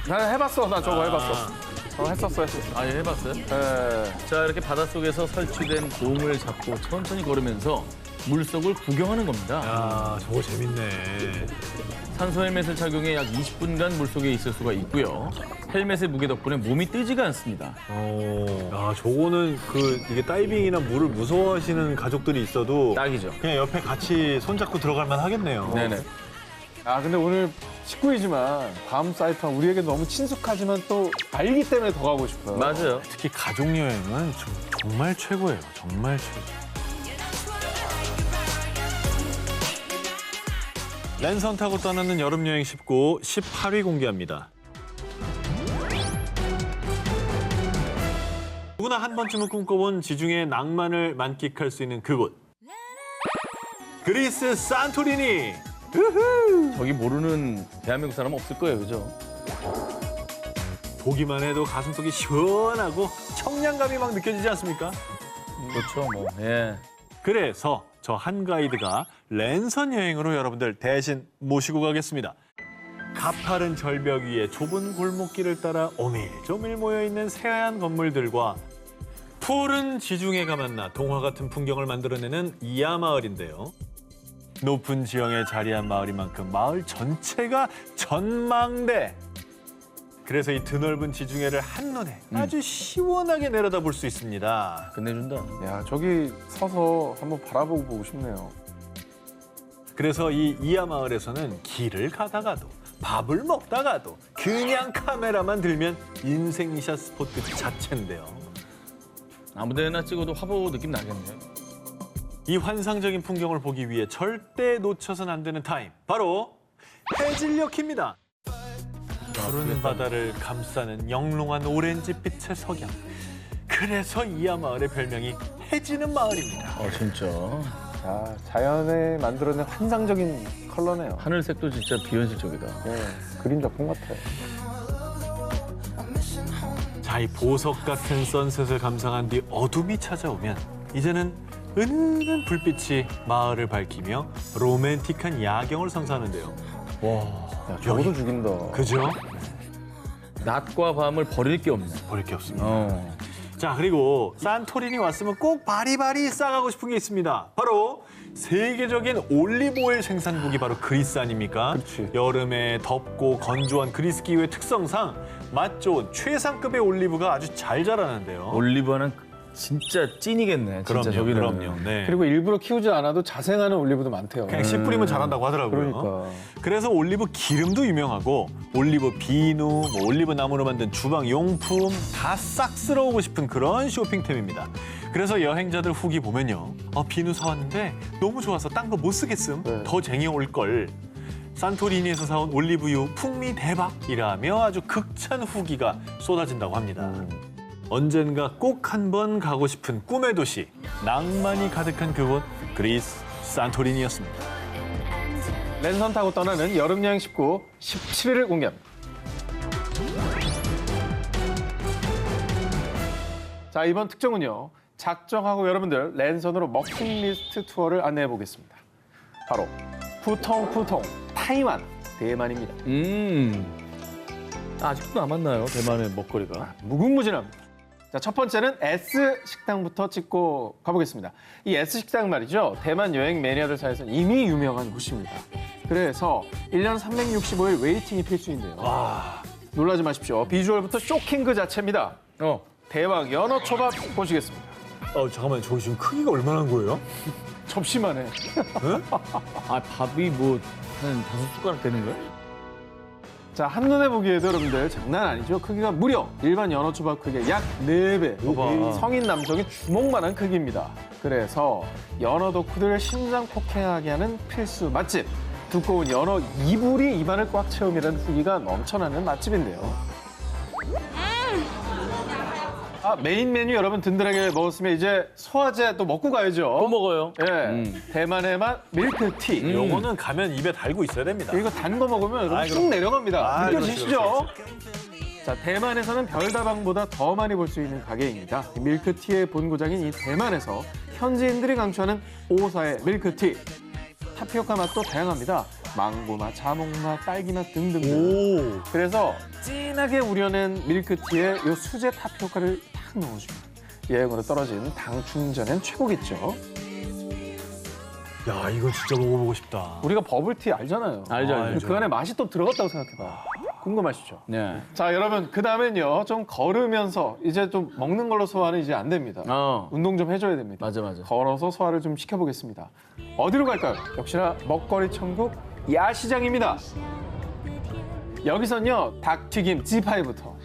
[SPEAKER 3] 난 해봤어. 나 저거 해봤어. 했었어.
[SPEAKER 4] 아, 예, 해봤어요?
[SPEAKER 3] 네.
[SPEAKER 4] 자, 이렇게 바닷속에서 설치된 공을 잡고 천천히 걸으면서 물속을 구경하는 겁니다.
[SPEAKER 5] 야, 저거 재밌네.
[SPEAKER 4] 산소 헬멧을 착용해 약 20분간 물속에 있을 수가 있고요. 헬멧의 무게 덕분에 몸이 뜨지가 않습니다.
[SPEAKER 5] 야, 저거는 이게 다이빙이나 물을 무서워하시는 가족들이 있어도
[SPEAKER 4] 딱이죠.
[SPEAKER 5] 그냥 옆에 같이 손잡고 들어갈 만 하겠네요.
[SPEAKER 4] 네네.
[SPEAKER 3] 아, 근데 오늘 19위지만 괌 사이판 우리에게 너무 친숙하지만 또 알기 때문에 더 가고 싶어요.
[SPEAKER 4] 맞아요.
[SPEAKER 5] 특히 가족 여행은 정말 최고예요. 정말 최고. 랜선 타고 떠나는 여름 여행 19, 18위 공개합니다. 누구나 한 번쯤은 꿈꿔본 지중해 낭만을 만끽할 수 있는 그곳. 그리스 산토리니.
[SPEAKER 4] 저기 모르는 대한민국 사람 없을 거예요, 그죠?
[SPEAKER 5] 보기만 해도 가슴속이 시원하고 청량감이 막 느껴지지 않습니까?
[SPEAKER 4] 그렇죠, 뭐. 예.
[SPEAKER 5] 그래서 저 한가이드가 랜선 여행으로 여러분들 대신 모시고 가겠습니다. 가파른 절벽 위에 좁은 골목길을 따라 오밀조밀 모여있는 새하얀 건물들과 푸른 지중해가 만나 동화 같은 풍경을 만들어내는 이하마을인데요. 높은 지형에 자리한 마을인 만큼 마을 전체가 전망대. 그래서 이 드넓은 지중해를 한눈에 아주 시원하게 내려다볼 수 있습니다.
[SPEAKER 4] 끝내준다.
[SPEAKER 3] 야, 저기 서서 한번 바라보고 보고 싶네요.
[SPEAKER 5] 그래서 이 이하마을에서는 길을 가다가도 밥을 먹다가도 그냥 카메라만 들면 인생샷 스포트 자체인데요.
[SPEAKER 4] 아무데나 찍어도 화보 느낌 나겠네.
[SPEAKER 5] 이 환상적인 풍경을 보기 위해 절대 놓쳐선 안 되는 타임. 바로 해질녘입니다. 푸른 바다를 감싸는 영롱한 오렌지빛의 석양. 그래서 이하마을의 별명이 해지는 마을입니다.
[SPEAKER 4] 진짜.
[SPEAKER 3] 자, 자연에 만들어낸 환상적인 컬러네요.
[SPEAKER 4] 하늘색도 진짜 비현실적이다.
[SPEAKER 3] 네, 그림 작품 같아요.
[SPEAKER 5] 자, 이 보석 같은 선셋을 감상한 뒤 어둠이 찾아오면 이제는 은은한 불빛이 마을을 밝히며 로맨틱한 야경을 선사하는데요.
[SPEAKER 3] 야, 저거도 죽인다.
[SPEAKER 5] 그죠?
[SPEAKER 4] 낮과 밤을 버릴 게 없네.
[SPEAKER 5] 버릴 게 없습니다.
[SPEAKER 4] 어.
[SPEAKER 5] 자, 그리고 산토리니 왔으면 꼭 바리바리 싸가고 싶은 게 있습니다. 바로 세계적인 올리브오일 생산국이 바로 그리스 아닙니까?
[SPEAKER 3] 그렇지.
[SPEAKER 5] 여름에 덥고 건조한 그리스 기후의 특성상 맛 좋은 최상급의 올리브가 아주 잘 자라는데요.
[SPEAKER 4] 올리브는 진짜 찐이겠네. 진짜
[SPEAKER 5] 그럼요,
[SPEAKER 4] 저기는.
[SPEAKER 5] 그럼요. 네.
[SPEAKER 3] 그리고 일부러 키우지 않아도 자생하는 올리브도 많대요.
[SPEAKER 5] 그냥 씨 뿌리면 자란다고 하더라고요.
[SPEAKER 3] 그러니까.
[SPEAKER 5] 그래서 올리브 기름도 유명하고 올리브 비누, 뭐 올리브 나무로 만든 주방 용품 다 싹 쓸어오고 싶은 그런 쇼핑템입니다. 그래서 여행자들 후기 보면요. 비누 사왔는데 너무 좋아서 딴 거 못 쓰겠음.
[SPEAKER 3] 네.
[SPEAKER 5] 더 쟁여 올 걸. 산토리니에서 사온 올리브유 풍미 대박이라며 아주 극찬 후기가 쏟아진다고 합니다. 언젠가 꼭 한번 가고 싶은 꿈의 도시, 낭만이 가득한 그곳 그리스 산토리니였습니다.
[SPEAKER 3] 랜선 타고 떠나는 여름 여행 19, 17일을 공개합니다. 자, 이번 특종은요. 작정하고 여러분들 랜선으로 먹킹리스트 투어를 안내해 보겠습니다. 바로 푸통푸통 타이완 대만입니다.
[SPEAKER 4] 아직도 남았나요? 대만의 먹거리가.
[SPEAKER 3] 무궁무진합니다. 자, 첫 번째는 S 식당부터 찍고 가보겠습니다. 이 S 식당 말이죠. 대만 여행 매니아들 사이에서는 이미 유명한 곳입니다. 그래서 1년 365일 웨이팅이 필수인데요. 놀라지 마십시오. 비주얼부터 쇼킹 그 자체입니다. 대왕 연어 초밥 보시겠습니다.
[SPEAKER 5] 잠깐만, 저기 지금 크기가 얼마나 한 거예요?
[SPEAKER 3] 접시만 해.
[SPEAKER 4] 밥이 뭐 한 5숟가락 되는 거야?
[SPEAKER 3] 자, 한눈에 보기에도 여러분들 장난 아니죠? 크기가 무려 일반 연어 초밥 크기의 약 4배.
[SPEAKER 4] 봐봐.
[SPEAKER 3] 성인 남성의 주먹만한 크기입니다. 그래서 연어 덕후들 심장 폭행하게 하는 필수 맛집. 두꺼운 연어 이불이 입안을 꽉 채움이라는 후기가 넘쳐나는 맛집인데요. 메인 메뉴 여러분 든든하게 먹었으면 이제 소화제 또 먹고 가야죠.
[SPEAKER 4] 또 먹어요.
[SPEAKER 3] 예, 대만의 맛 밀크티.
[SPEAKER 5] 요거는 가면 입에 달고 있어야 됩니다.
[SPEAKER 3] 이거 단 거 먹으면 여러분 쭉
[SPEAKER 5] 그럼.
[SPEAKER 3] 내려갑니다.
[SPEAKER 5] 그렇지,
[SPEAKER 3] 느껴지시죠? 자, 대만에서는 별다방보다 더 많이 볼 수 있는 가게입니다. 밀크티의 본고장인 이 대만에서 현지인들이 강추하는 오사의 밀크티. 타피오카 맛도 다양합니다. 망고 맛, 자몽 맛, 딸기 맛 등등. 그래서 진하게 우려낸 밀크티에 요 수제 타피오카를 탁 넣어줍니다. 여행으로 떨어진 당 충전엔 최고겠죠.
[SPEAKER 5] 야, 이거 진짜 먹어보고 싶다.
[SPEAKER 3] 우리가 버블티 알잖아요.
[SPEAKER 4] 알죠,
[SPEAKER 5] 알죠.
[SPEAKER 3] 근데 그 안에 맛이 또 들어갔다고 생각해봐요. 궁금하시죠?
[SPEAKER 4] 네.
[SPEAKER 3] 자, 여러분, 그 다음엔요. 좀 걸으면서 이제 좀 먹는 걸로 소화는 이제 안 됩니다. 운동 좀 해줘야 됩니다.
[SPEAKER 4] 맞아.
[SPEAKER 3] 걸어서 소화를 좀 시켜보겠습니다. 어디로 갈까요? 역시나 먹거리 천국 야시장입니다. 여기선요, 닭튀김, 지파이부터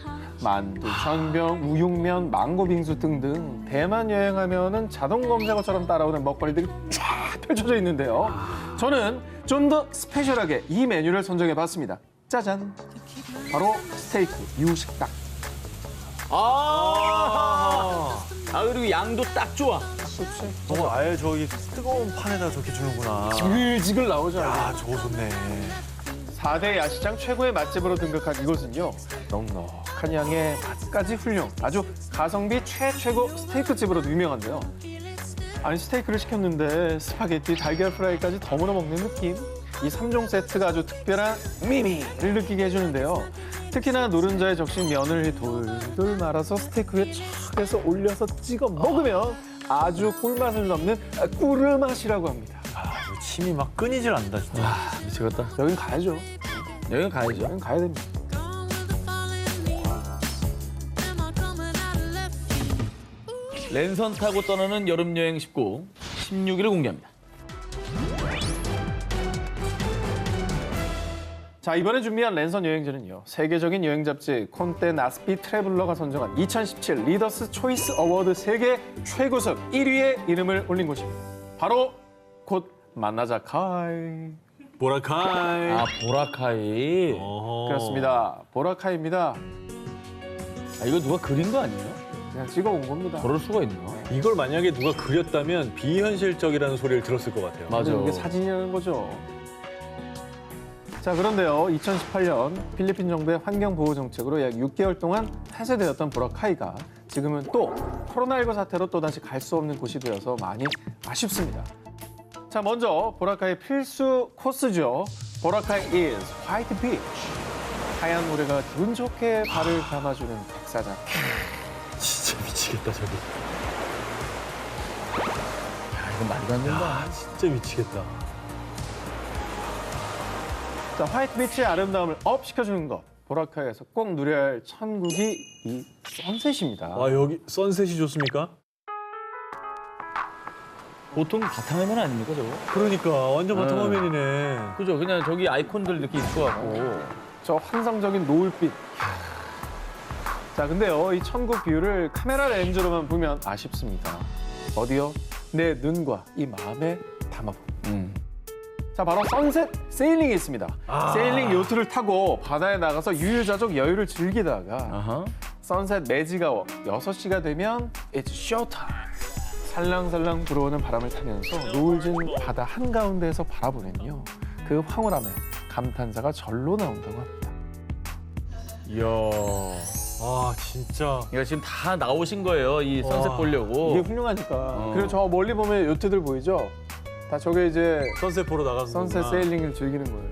[SPEAKER 3] 만두, 전병, 우육면, 망고 빙수 등등 대만 여행하면은 자동 검색어처럼 따라오는 먹거리들이 쫙 펼쳐져 있는데요. 저는 좀 더 스페셜하게 이 메뉴를 선정해봤습니다. 짜잔! 바로 스테이크 유식닭.
[SPEAKER 4] 그리고 양도 딱 좋아.
[SPEAKER 5] 아예 저기 뜨거운 판에다 저렇게 주는구나.
[SPEAKER 3] 지글지글 나오죠.
[SPEAKER 5] 아, 저거 좋네.
[SPEAKER 3] 4대 야시장 최고의 맛집으로 등극한 이곳은요. 넉넉한 양의 맛까지 훌륭. 아주 가성비 최고 스테이크집으로도 유명한데요. 아니, 스테이크를 시켰는데 스파게티, 달걀 프라이까지 더 물어 먹는 느낌. 이 3종 세트가 아주 특별한 미미를 느끼게 해주는데요. 특히나 노른자에 적신 면을 돌돌 말아서 스테이크 위에 촥 해서 올려서 찍어 먹으면 아주 꿀맛을 넘는 꿀맛이라고 합니다.
[SPEAKER 5] 이거 침이 막 끊이질 않는다 진짜.
[SPEAKER 4] 미치겠다.
[SPEAKER 3] 여긴 가야죠.
[SPEAKER 4] 여긴 가야죠.
[SPEAKER 3] 여긴 가야 됩니다.
[SPEAKER 4] 랜선 타고 떠나는 여름 여행 19, 16일을 공개합니다.
[SPEAKER 3] 자, 이번에 준비한 랜선 여행지는요. 세계적인 여행 잡지 콘테 나스피 트래블러가 선정한 2017 리더스 초이스 어워드 세계 최고급 1위에 이름을 올린 곳입니다. 바로 곧 만나자 카이.
[SPEAKER 5] 보라카이.
[SPEAKER 4] 아, 보라카이.
[SPEAKER 5] 어허.
[SPEAKER 3] 그렇습니다. 보라카이입니다.
[SPEAKER 4] 아, 이거 누가 그린 거 아니에요?
[SPEAKER 3] 그냥 찍어온 겁니다.
[SPEAKER 4] 그럴 수가 있나?
[SPEAKER 5] 이걸 만약에 누가 그렸다면 비현실적이라는 소리를 들었을 것 같아요.
[SPEAKER 4] 맞아.
[SPEAKER 3] 이게 사진이라는 거죠. 자, 그런데요. 2018년 필리핀 정부의 환경보호 정책으로 약 6개월 동안 폐쇄되었던 보라카이가 지금은 또 코로나19 사태로 또다시 갈 수 없는 곳이 되어서 많이 아쉽습니다. 자, 먼저 보라카이 필수 코스죠. 보라카이 is white beach. 하얀 모래가 기분 좋게 발을 감아주는 백사장.
[SPEAKER 5] 진짜 미치겠다 저기.
[SPEAKER 4] 야, 이건 말도 안 된다.
[SPEAKER 5] 아 진짜 미치겠다.
[SPEAKER 3] 자, 화이트 비치의 아름다움을 업 시켜주는 것. 보라카이에서 꼭 누려야 할 천국이 이 선셋입니다.
[SPEAKER 5] 아 여기 선셋이 좋습니까?
[SPEAKER 4] 보통 바탕화면 아닙니까, 저거?
[SPEAKER 5] 그러니까 완전 바탕화면이네.
[SPEAKER 4] 그죠? 그냥 저기 아이콘들 이렇게 있어갖고.
[SPEAKER 3] 저 환상적인 노을빛. 자, 근데요, 이 천국 뷰를 카메라 렌즈로만 보면 아쉽습니다. 어디요? 내 눈과 이 마음에 담아봅니다. 자, 바로 선셋 세일링이 있습니다. 세일링 요트를 타고 바다에 나가서 유유자적 여유를 즐기다가
[SPEAKER 4] 아하.
[SPEAKER 3] 선셋 매지가 6시가 되면 it's showtime. 살랑살랑 불어오는 바람을 타면서 노을진 바다 한가운데에서 바라보면요. 그 황홀함에 감탄사가 절로 나온다고 합니다.
[SPEAKER 4] 이야.
[SPEAKER 5] 와 진짜.
[SPEAKER 4] 이거 지금 다 나오신 거예요, 이 선셋
[SPEAKER 5] 와,
[SPEAKER 4] 보려고.
[SPEAKER 3] 이게 훌륭하니까. 그리고 저 멀리 보면 요트들 보이죠? 다 저게 이제
[SPEAKER 5] 선셋 보러 나가서.
[SPEAKER 3] 선셋 세일링을 즐기는 거예요.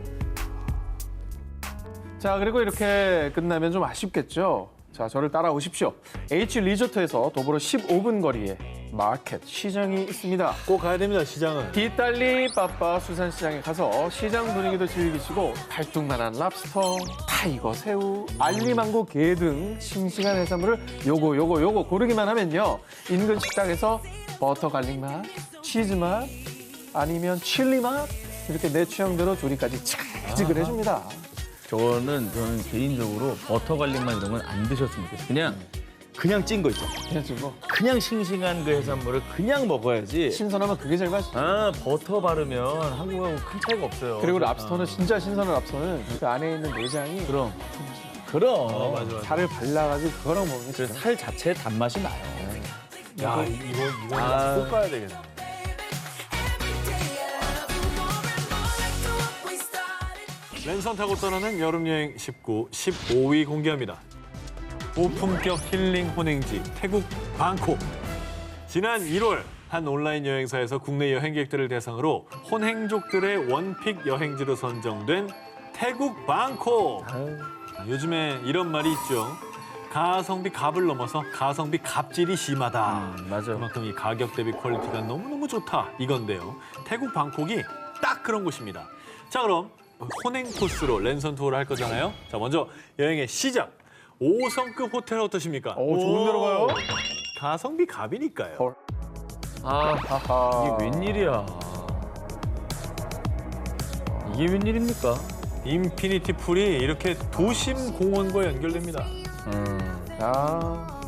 [SPEAKER 3] 자, 그리고 이렇게 끝나면 좀 아쉽겠죠? 자, 저를 따라오십시오. H 리조트에서 도보로 15분 거리에 마켓, 시장이 있습니다.
[SPEAKER 5] 꼭 가야 됩니다 시장은.
[SPEAKER 3] 뒷달리 빠빠 수산시장에 가서 시장 분위기도 즐기시고 팔뚝만한 랍스터, 타이거 새우, 알리망고 게 등 싱싱한 해산물을 요거 고르기만 하면요. 인근 식당에서 버터 갈릭 맛, 치즈 맛, 아니면 칠리 맛 이렇게 내 취향대로 조리까지 찌글찌글 해줍니다.
[SPEAKER 4] 저는 개인적으로 버터 갈릭만 이런 건 안 드셨으면 좋겠어요. 그냥 찐 거 있죠.
[SPEAKER 3] 그냥 지금
[SPEAKER 4] 그냥 싱싱한 그 해산물을 그냥 먹어야지.
[SPEAKER 3] 신선하면 그게 제일 맛있죠.
[SPEAKER 4] 아, 버터 바르면 한국하고 큰 차이가 없어요.
[SPEAKER 3] 그리고 랍스터는 진짜 신선한 랍스터는 그 안에 있는 내장이
[SPEAKER 4] 그럼.
[SPEAKER 5] 맞아.
[SPEAKER 3] 살을 발라가지고 그거랑 먹으면
[SPEAKER 4] 그
[SPEAKER 3] 진짜
[SPEAKER 4] 살 자체의 단맛이 나요.
[SPEAKER 5] 야 이거
[SPEAKER 4] 아.
[SPEAKER 5] 꼭 가야 되겠네. 랜선 타고 떠나는 여름여행 19, 15위 공개합니다. 고품격 힐링 혼행지 태국 방콕. 지난 1월 한 온라인 여행사에서 국내 여행객들을 대상으로 혼행족들의 원픽 여행지로 선정된 태국 방콕. 요즘에 이런 말이 있죠. 가성비 값을 넘어서 가성비 갑질이 심하다.
[SPEAKER 4] 맞아.
[SPEAKER 5] 그만큼 이 가격 대비 퀄리티가 너무너무 좋다 이건데요. 태국 방콕이 딱 그런 곳입니다. 자 그럼 혼행 코스로 랜선 투어를 할 거잖아요. 자 먼저 여행의 시작. 5성급 호텔 어떠십니까?
[SPEAKER 3] 오, 좋은 데로 가요.
[SPEAKER 5] 가성비 갑이니까요.
[SPEAKER 3] 헐.
[SPEAKER 4] 아,
[SPEAKER 3] 하하.
[SPEAKER 4] 이게 웬일이야. 이게 웬일입니까?
[SPEAKER 5] 인피니티 풀이 이렇게 도심 공원과 연결됩니다.
[SPEAKER 3] 야,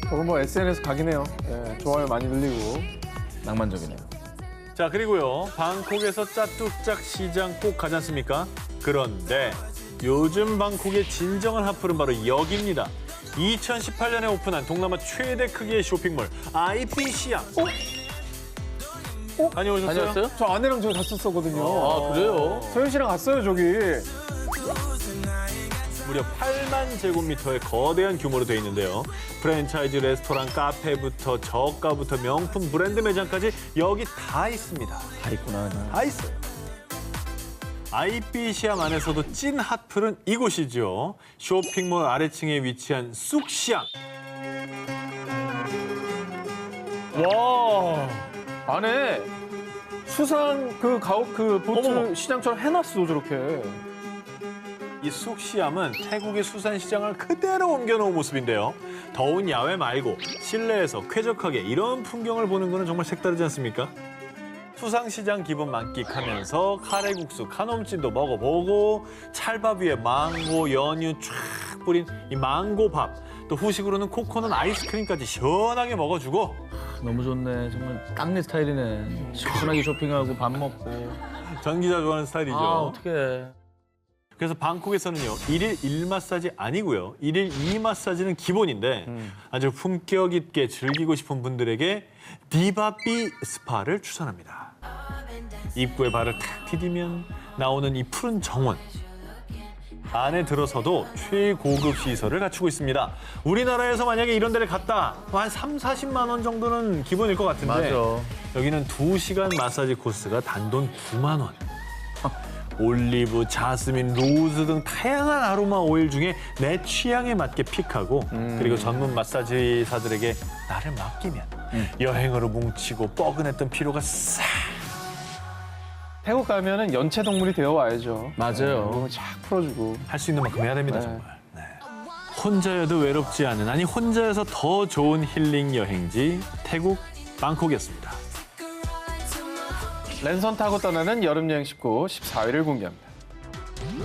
[SPEAKER 3] 저건 뭐 SNS 각이네요. 네, 좋아요 많이 늘리고.
[SPEAKER 4] 낭만적이네요.
[SPEAKER 5] 자 그리고요 방콕에서 짜뚝짝 시장 꼭 가지 않습니까? 그런데 요즘 방콕의 진정한 핫플은 바로 여기입니다. 2018년에 오픈한 동남아 최대 크기의 쇼핑몰 IP 시장. 다녀오셨어요?
[SPEAKER 4] 다녀왔어요?
[SPEAKER 3] 저 아내랑 저기 갔었거든요.
[SPEAKER 4] 아, 그래요?
[SPEAKER 3] 소연 씨랑 갔어요 저기.
[SPEAKER 5] 무려 8만 제곱미터의 거대한 규모로 되어 있는데요. 프랜차이즈 레스토랑, 카페부터 저가부터 명품 브랜드 매장까지 여기 다 있습니다.
[SPEAKER 4] 다 있구나.
[SPEAKER 5] 다 있어요. 아이비시암 안에서도 찐 핫플은 이곳이죠. 쇼핑몰 아래층에 위치한 쑥시암.
[SPEAKER 3] 와 안에 수상 그 가옥 그 보트
[SPEAKER 4] 어머머.
[SPEAKER 3] 시장처럼 해놨어 저렇게.
[SPEAKER 5] 이 쑥시암은 태국의 수산시장을 그대로 옮겨놓은 모습인데요. 더운 야외 말고 실내에서 쾌적하게 이런 풍경을 보는 거는 정말 색다르지 않습니까? 수상시장 기분 만끽하면서 카레국수, 카놈찜도 먹어보고 찰밥 위에 망고, 연유 쫙 뿌린 이 망고밥, 또 후식으로는 코코넛 아이스크림까지 시원하게 먹어주고
[SPEAKER 4] 너무 좋네. 정말 딱 내 스타일이네. 시원하게 쇼핑하고 밥 먹고.
[SPEAKER 5] 전 기자 좋아하는 스타일이죠.
[SPEAKER 4] 아, 어떡해.
[SPEAKER 5] 그래서 방콕에서는요, 1일 1마사지 아니고요. 1일 2마사지는 기본인데 아주 품격 있게 즐기고 싶은 분들에게 디바비 스파를 추천합니다. 입구에 발을 탁 디디면 나오는 이 푸른 정원. 안에 들어서도 최고급 시설을 갖추고 있습니다. 우리나라에서 만약에 이런 데를 갔다 한 3, 40만 원 정도는 기본일 것 같은데
[SPEAKER 4] 맞아.
[SPEAKER 5] 여기는 2시간 마사지 코스가 단돈 9만 원. 올리브, 자스민, 로즈 등 다양한 아로마 오일 중에 내 취향에 맞게 픽하고 그리고 전문 마사지사들에게 나를 맡기면 여행으로 뭉치고 뻐근했던 피로가 싹.
[SPEAKER 3] 태국 가면은 연체 동물이 되어 와야죠.
[SPEAKER 4] 맞아요.
[SPEAKER 3] 몸을 쫙 풀어주고.
[SPEAKER 5] 할 수 있는 만큼 해야 됩니다,
[SPEAKER 3] 네.
[SPEAKER 5] 정말. 네. 혼자여도 외롭지 않은, 아니 혼자여서 더 좋은 힐링 여행지 태국 방콕이었습니다.
[SPEAKER 3] 랜선 타고 떠나는 여름 여행 19, 14위를 공개합니다.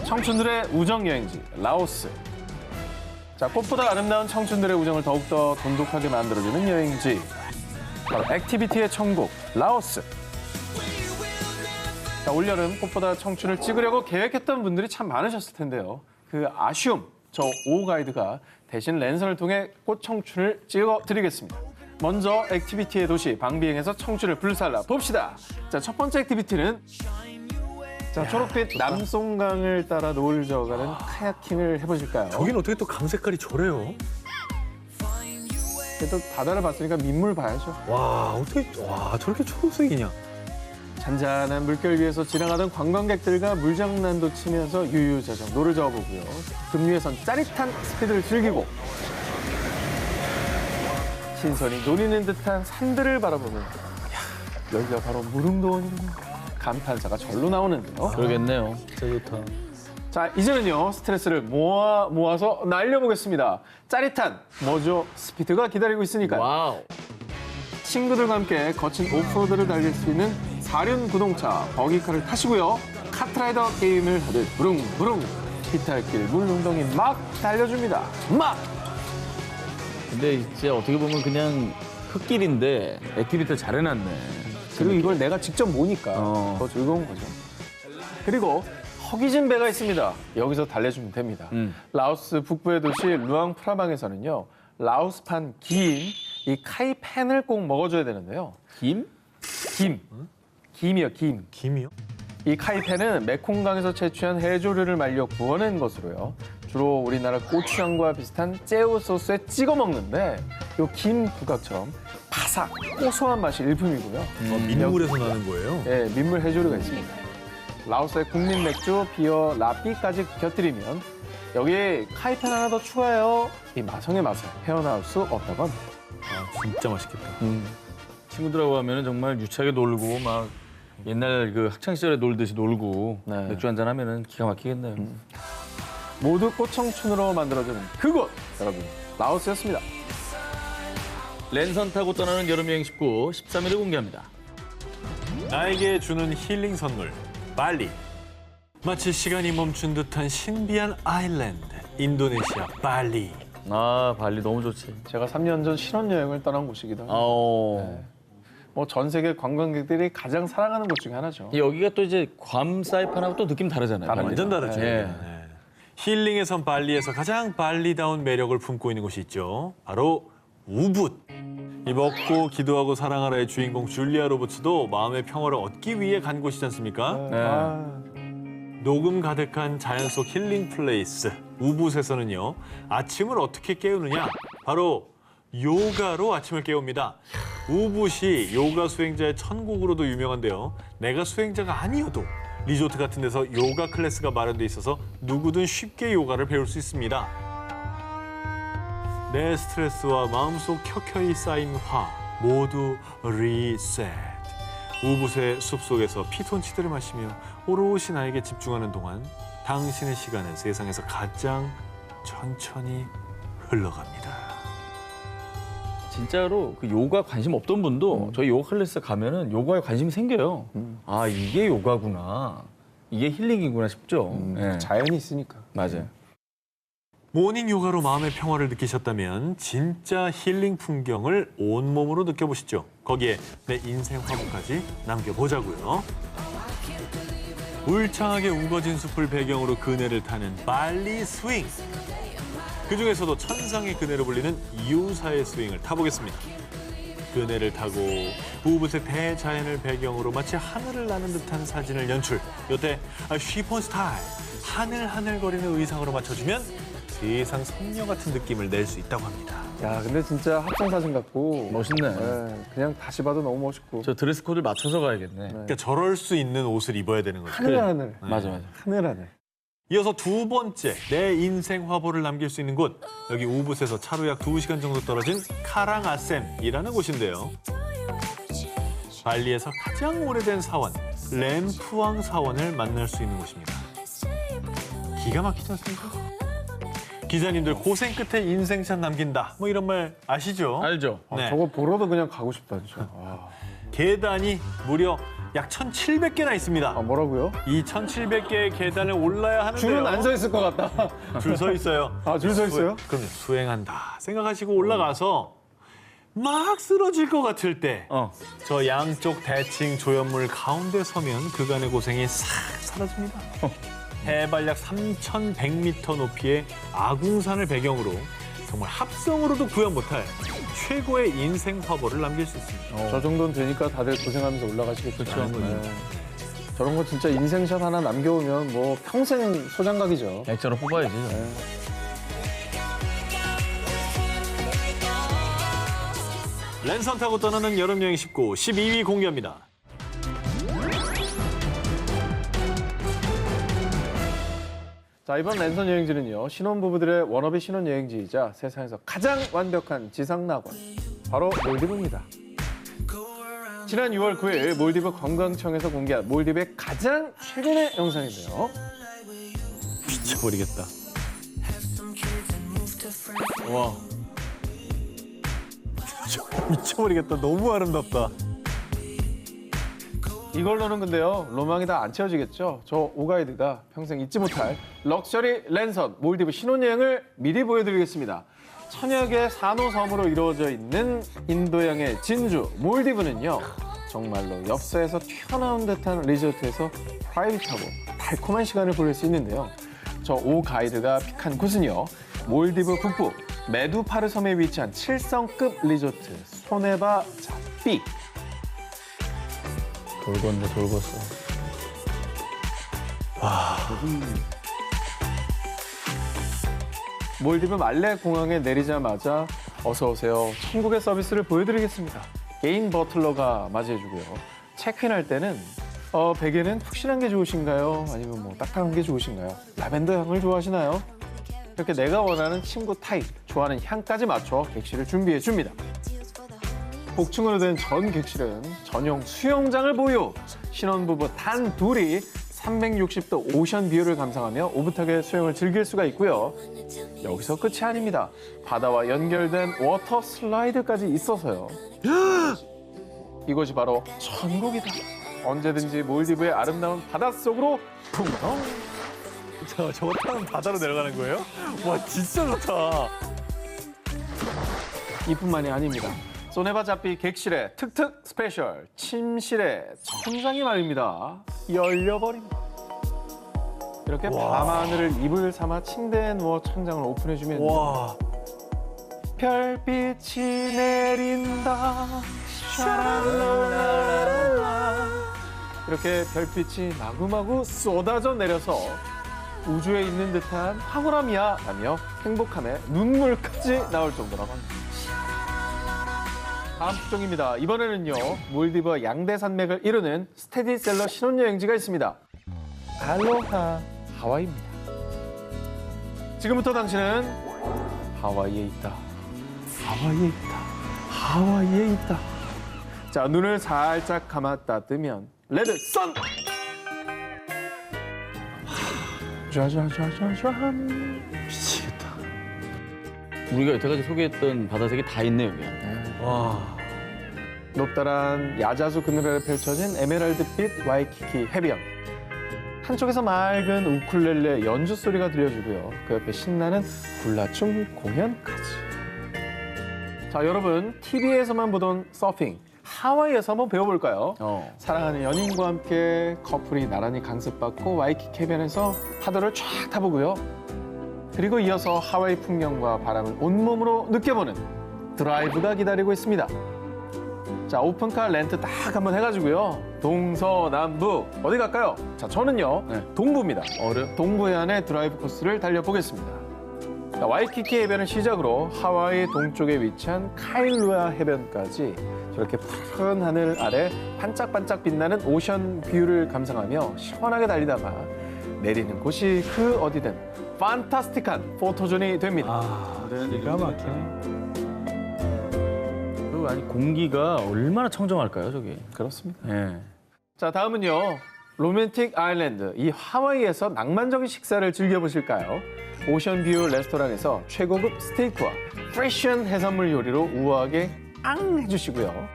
[SPEAKER 3] 청춘들의 우정 여행지 라오스. 자, 꽃보다 아름다운 청춘들의 우정을 더욱더 돈독하게 만들어주는 여행지. 바로 액티비티의 천국 라오스. 자, 올여름 꽃보다 청춘을 찍으려고 계획했던 분들이 참 많으셨을 텐데요. 그 아쉬움, 저 오 가이드가 대신 랜선을 통해 꽃 청춘을 찍어드리겠습니다. 먼저 액티비티의 도시 방비행에서 청춘을 불살라 봅시다. 자, 첫 번째 액티비티는 자, 초록빛 남송강을 따라 노을 저어가는 카야킹을 해보실까요?
[SPEAKER 5] 저긴 어떻게 또 강 색깔이 저래요?
[SPEAKER 3] 그래도 바다를 봤으니까 민물 봐야죠.
[SPEAKER 5] 와, 어떻게, 와, 저렇게 초록색이냐?
[SPEAKER 3] 잔잔한 물결 위에서 지나가던 관광객들과 물장난도 치면서 유유자적 노를 저어보고요. 급류에선 짜릿한 스피드를 즐기고 신선히 노리는 듯한 산들을 바라보면 여기가 바로 무릉도원이군요. 감탄사가 절로 나오는데요.
[SPEAKER 4] 그러겠네요. 진짜 좋다.
[SPEAKER 3] 자, 이제는요 스트레스를 모아서 날려보겠습니다. 짜릿한 뭐죠? 스피드가 기다리고 있으니까요.
[SPEAKER 4] 와우.
[SPEAKER 3] 친구들과 함께 거친 오프로드를 달릴 수 있는 사륜 구동차 버기카를 타시고요. 카트라이더 게임을 하듯 부릉부릉 비탈길 물웅덩이 막 달려줍니다. 막!
[SPEAKER 4] 근데 진짜 어떻게 보면 그냥 흙길인데 액티비티를 잘 해놨네.
[SPEAKER 3] 그리고 이걸 내가 직접 모니까 더 즐거운 거죠. 그리고 허기진 배가 있습니다. 여기서 달래주면 됩니다. 라오스 북부의 도시 루앙프라방에서는요. 라오스판 김, 이 카이펜을 꼭 먹어줘야 되는데요.
[SPEAKER 4] 김?
[SPEAKER 3] 김이요, 김.
[SPEAKER 5] 김이요?
[SPEAKER 3] 이 카이펜은 메콩강에서 채취한 해조류를 말려 구워낸 것으로요. 주로 우리나라 고추장과 비슷한 째우 소스에 찍어 먹는데 이 김 부각처럼 바삭 고소한 맛이 일품이고요.
[SPEAKER 5] 민물에서 나는 거예요?
[SPEAKER 3] 네, 민물 해조류가 있습니다. 라오스의 국민 맥주 비어 라삐까지 곁들이면 여기에 카이펜 하나 더 추가해요. 이 마성의 맛을 헤어나올 수 없다고 합니다.
[SPEAKER 5] 아, 진짜 맛있겠다.
[SPEAKER 4] 친구들하고 가면 정말 유치하게 놀고 막 옛날 그 학창 시절에 놀듯이 놀고
[SPEAKER 3] 네.
[SPEAKER 4] 맥주 한잔 하면은 기가 막히겠네요.
[SPEAKER 3] 모두 꽃청춘으로 만들어주는 그곳! 여러분, 라오스였습니다.
[SPEAKER 4] 랜선 타고 떠나는 여름여행 19, 13일을 공개합니다.
[SPEAKER 5] 나에게 주는 힐링 선물, 발리. 마치 시간이 멈춘 듯한 신비한 아일랜드, 인도네시아 발리.
[SPEAKER 4] 아, 발리 너무 좋지.
[SPEAKER 3] 제가 3년 전 신혼여행을 떠난 곳이기도 합니다.
[SPEAKER 4] 어.
[SPEAKER 3] 뭐 전 세계 관광객들이 가장 사랑하는 곳 중에 하나죠.
[SPEAKER 4] 여기가 또 이제 괌 사이판하고 또 느낌 다르잖아요.
[SPEAKER 3] 다릅니다.
[SPEAKER 5] 완전 다르죠.
[SPEAKER 4] 네.
[SPEAKER 5] 네. 힐링에선 발리에서 가장 발리다운 매력을 품고 있는 곳이 있죠. 바로 우붓. 이 먹고 기도하고 사랑하라의 주인공 줄리아 로버츠도 마음의 평화를 얻기 위해 간 곳이지 않습니까?
[SPEAKER 3] 아,
[SPEAKER 5] 녹음 가득한 자연 속 힐링 플레이스 우붓에서는요. 아침을 어떻게 깨우느냐? 바로 요가로 아침을 깨웁니다. 우붓이 요가 수행자의 천국으로도 유명한데요. 내가 수행자가 아니어도 리조트 같은 데서 요가 클래스가 마련돼 있어서 누구든 쉽게 요가를 배울 수 있습니다. 내 스트레스와 마음속 켜켜이 쌓인 화 모두 리셋. 우붓의 숲속에서 피톤치드를 마시며 오롯이 나에게 집중하는 동안 당신의 시간은 세상에서 가장 천천히 흘러갑니다.
[SPEAKER 4] 진짜로 그 요가 관심 없던 분도 저희 요가 클래스 가면은 요가에 관심이 생겨요. 아, 이게 요가구나. 이게 힐링이구나 싶죠. 네.
[SPEAKER 3] 자연이 있으니까.
[SPEAKER 4] 맞아요.
[SPEAKER 5] 모닝 요가로 마음의 평화를 느끼셨다면 진짜 힐링 풍경을 온몸으로 느껴보시죠. 거기에 내 인생 화보까지 남겨보자고요. 울창하게 우거진 숲을 배경으로 그네를 타는 발리 스윙. 그중에서도 천상의 그네로 불리는 이오사의 스윙을 타보겠습니다. 그네를 타고 우붓의 대자연을 배경으로 마치 하늘을 나는 듯한 사진을 연출. 요때 쉬폰 스타일, 하늘하늘거리는 의상으로 맞춰주면 세상 선녀 같은 느낌을 낼 수 있다고 합니다.
[SPEAKER 3] 야, 근데 진짜 합성사진 같고.
[SPEAKER 4] 멋있네.
[SPEAKER 3] 네, 그냥 다시 봐도 너무 멋있고.
[SPEAKER 4] 저 드레스 코드를 맞춰서 가야겠네.
[SPEAKER 5] 그러니까 저럴 수 있는 옷을 입어야 되는 거죠.
[SPEAKER 3] 하늘.
[SPEAKER 4] 맞아.
[SPEAKER 3] 하늘.
[SPEAKER 5] 이어서 두 번째, 내 인생 화보를 남길 수 있는 곳. 여기 우붓에서 차로 약 2시간 정도 떨어진 카랑아셈이라는 곳인데요. 발리에서 가장 오래된 사원, 램푸왕 사원을 만날 수 있는 곳입니다. 기가 막히지 않습니까? 기자님들 고생 끝에 인생샷 남긴다. 뭐 이런 말 아시죠?
[SPEAKER 4] 알죠?
[SPEAKER 5] 네.
[SPEAKER 3] 저거 보러도 그냥 가고 싶다, 진짜.
[SPEAKER 5] 계단이 무려 약 1,700개나 있습니다.
[SPEAKER 3] 뭐라고요?
[SPEAKER 5] 이 1,700개의 계단을 올라야 하는데요.
[SPEAKER 3] 줄은 안 서 있을 것 같다.
[SPEAKER 5] 줄 서 있어요.
[SPEAKER 3] 아, 줄 서 있어요?
[SPEAKER 5] 그럼 수행한다 생각하시고 올라가서 막 쓰러질 것 같을 때 저 양쪽 대칭 조형물 가운데 서면 그간의 고생이 싹 사라집니다. 해발 약 3,100m 높이의 아궁산을 배경으로 정말 합성으로도 구현 못할 최고의 인생 화보를 남길 수 있습니다.
[SPEAKER 3] 저 정도는 되니까 다들 고생하면서 올라가시겠죠.
[SPEAKER 4] 그렇죠.
[SPEAKER 3] 저런 거 진짜 인생샷 하나 남겨오면 뭐 평생 소장각이죠.
[SPEAKER 4] 액자로 뽑아야지.
[SPEAKER 5] 랜선 타고 떠나는 여름 여행 19 12위 공개합니다.
[SPEAKER 3] 자, 이번 랜선 여행지는요. 신혼부부들의 워너비 신혼여행지이자 세상에서 가장 완벽한 지상낙원. 바로 몰디브입니다. 지난 6월 9일 몰디브 관광청에서 공개한 몰디브의 가장 최근의 영상인데요.
[SPEAKER 5] 미쳐버리겠다.
[SPEAKER 4] 와.
[SPEAKER 5] 미쳐버리겠다. 너무 아름답다.
[SPEAKER 3] 이걸로는 근데요. 로망이 다 안 채워지겠죠. 저 오가이드가 평생 잊지 못할 럭셔리 랜선 몰디브 신혼여행을 미리 보여드리겠습니다. 천여 개의 산호섬으로 이루어져 있는 인도양의 진주 몰디브는요. 정말로 엽서에서 튀어나온 듯한 리조트에서 프라이빗하고 달콤한 시간을 보낼 수 있는데요. 저 오가이드가 픽한 곳은요. 몰디브 북부 메두파르 섬에 위치한 7성급 리조트 소네바 자삐.
[SPEAKER 4] 돌건네, 돌궜어.
[SPEAKER 3] 몰디브 말레 공항에 내리자마자 어서 오세요. 천국의 서비스를 보여드리겠습니다. 개인 버틀러가 맞이해주고요. 체크인할 때는 베개는 푹신한 게 좋으신가요? 아니면 뭐 딱딱한 게 좋으신가요? 라벤더 향을 좋아하시나요? 이렇게 내가 원하는 침구 타입, 좋아하는 향까지 맞춰 객실을 준비해 줍니다. 복층으로 된 전 객실은 전용 수영장을 보유. 신혼부부 단 둘이 360도 오션 뷰를 감상하며 오붓하게 수영을 즐길 수가 있고요. 여기서 끝이 아닙니다. 바다와 연결된 워터 슬라이드까지 있어서요. 이것이 바로 천국이다. 언제든지 몰디브의 아름다운 바닷속으로 풍덩.
[SPEAKER 5] 저거 타면 바다로 내려가는 거예요? 와 진짜 좋다.
[SPEAKER 3] 이뿐만이 아닙니다. 소네바 자삐 객실의 특특 스페셜 침실의 천장이 말입니다. 열려버립니다. 이렇게 밤하늘을 이불 삼아 침대에 누워 천장을 오픈해주면
[SPEAKER 5] 와.
[SPEAKER 3] 별빛이 내린다. 샤랄랄랄라. 이렇게 별빛이 마구마구 쏟아져 내려서 우주에 있는 듯한 황홀함이야 라며 행복함에 눈물까지 나올 정도라고 합니다. 다음 특종입니다. 이번에는요. 몰디브 양대 산맥을 이루는 스테디셀러 신혼여행지가 있습니다. 알로하 하와이입니다. 지금부터 당신은 하와이에 있다. 하와이에 있다. 하와이에 있다. 자, 눈을 살짝 감았다 뜨면 레드 선. 짜자자자잔.
[SPEAKER 4] 미치겠다. 우리가 여태까지 소개했던 바다색이 다 있네 여기.
[SPEAKER 5] 와,
[SPEAKER 3] 높다란 야자수 그늘에 펼쳐진 에메랄드빛 와이키키 해변. 한쪽에서 맑은 우쿨렐레 연주 소리가 들려주고요. 그 옆에 신나는 훌라춤 공연까지. 자, 여러분 TV에서만 보던 서핑 하와이에서 한번 배워볼까요? 사랑하는 연인과 함께 커플이 나란히 강습받고 와이키키 해변에서 파도를 쫙 타보고요. 그리고 이어서 하와이 풍경과 바람을 온몸으로 느껴보는 드라이브가 기다리고 있습니다. 자, 오픈카 렌트 딱 한번 해가지고요. 동서남북 어디 갈까요? 자, 저는요 동부입니다. 동부 해안의 드라이브 코스를 달려보겠습니다. 자, 와이키키 해변을 시작으로 하와이 동쪽에 위치한 카일루아 해변까지 저렇게 푸른 하늘 아래 반짝반짝 빛나는 오션 뷰를 감상하며 시원하게 달리다가 내리는 곳이 그 어디든 판타스틱한 포토존이 됩니다.
[SPEAKER 5] 기가 막히네.
[SPEAKER 4] 그 아니 공기가 얼마나 청정할까요 저기.
[SPEAKER 3] 그렇습니다.
[SPEAKER 4] 예.
[SPEAKER 3] 자, 다음은요. 로맨틱 아일랜드. 이 하와이에서 낭만적인 식사를 즐겨보실까요? 오션뷰 레스토랑에서 최고급 스테이크와 프레쉬한 해산물 요리로 우아하게 앙 해주시고요.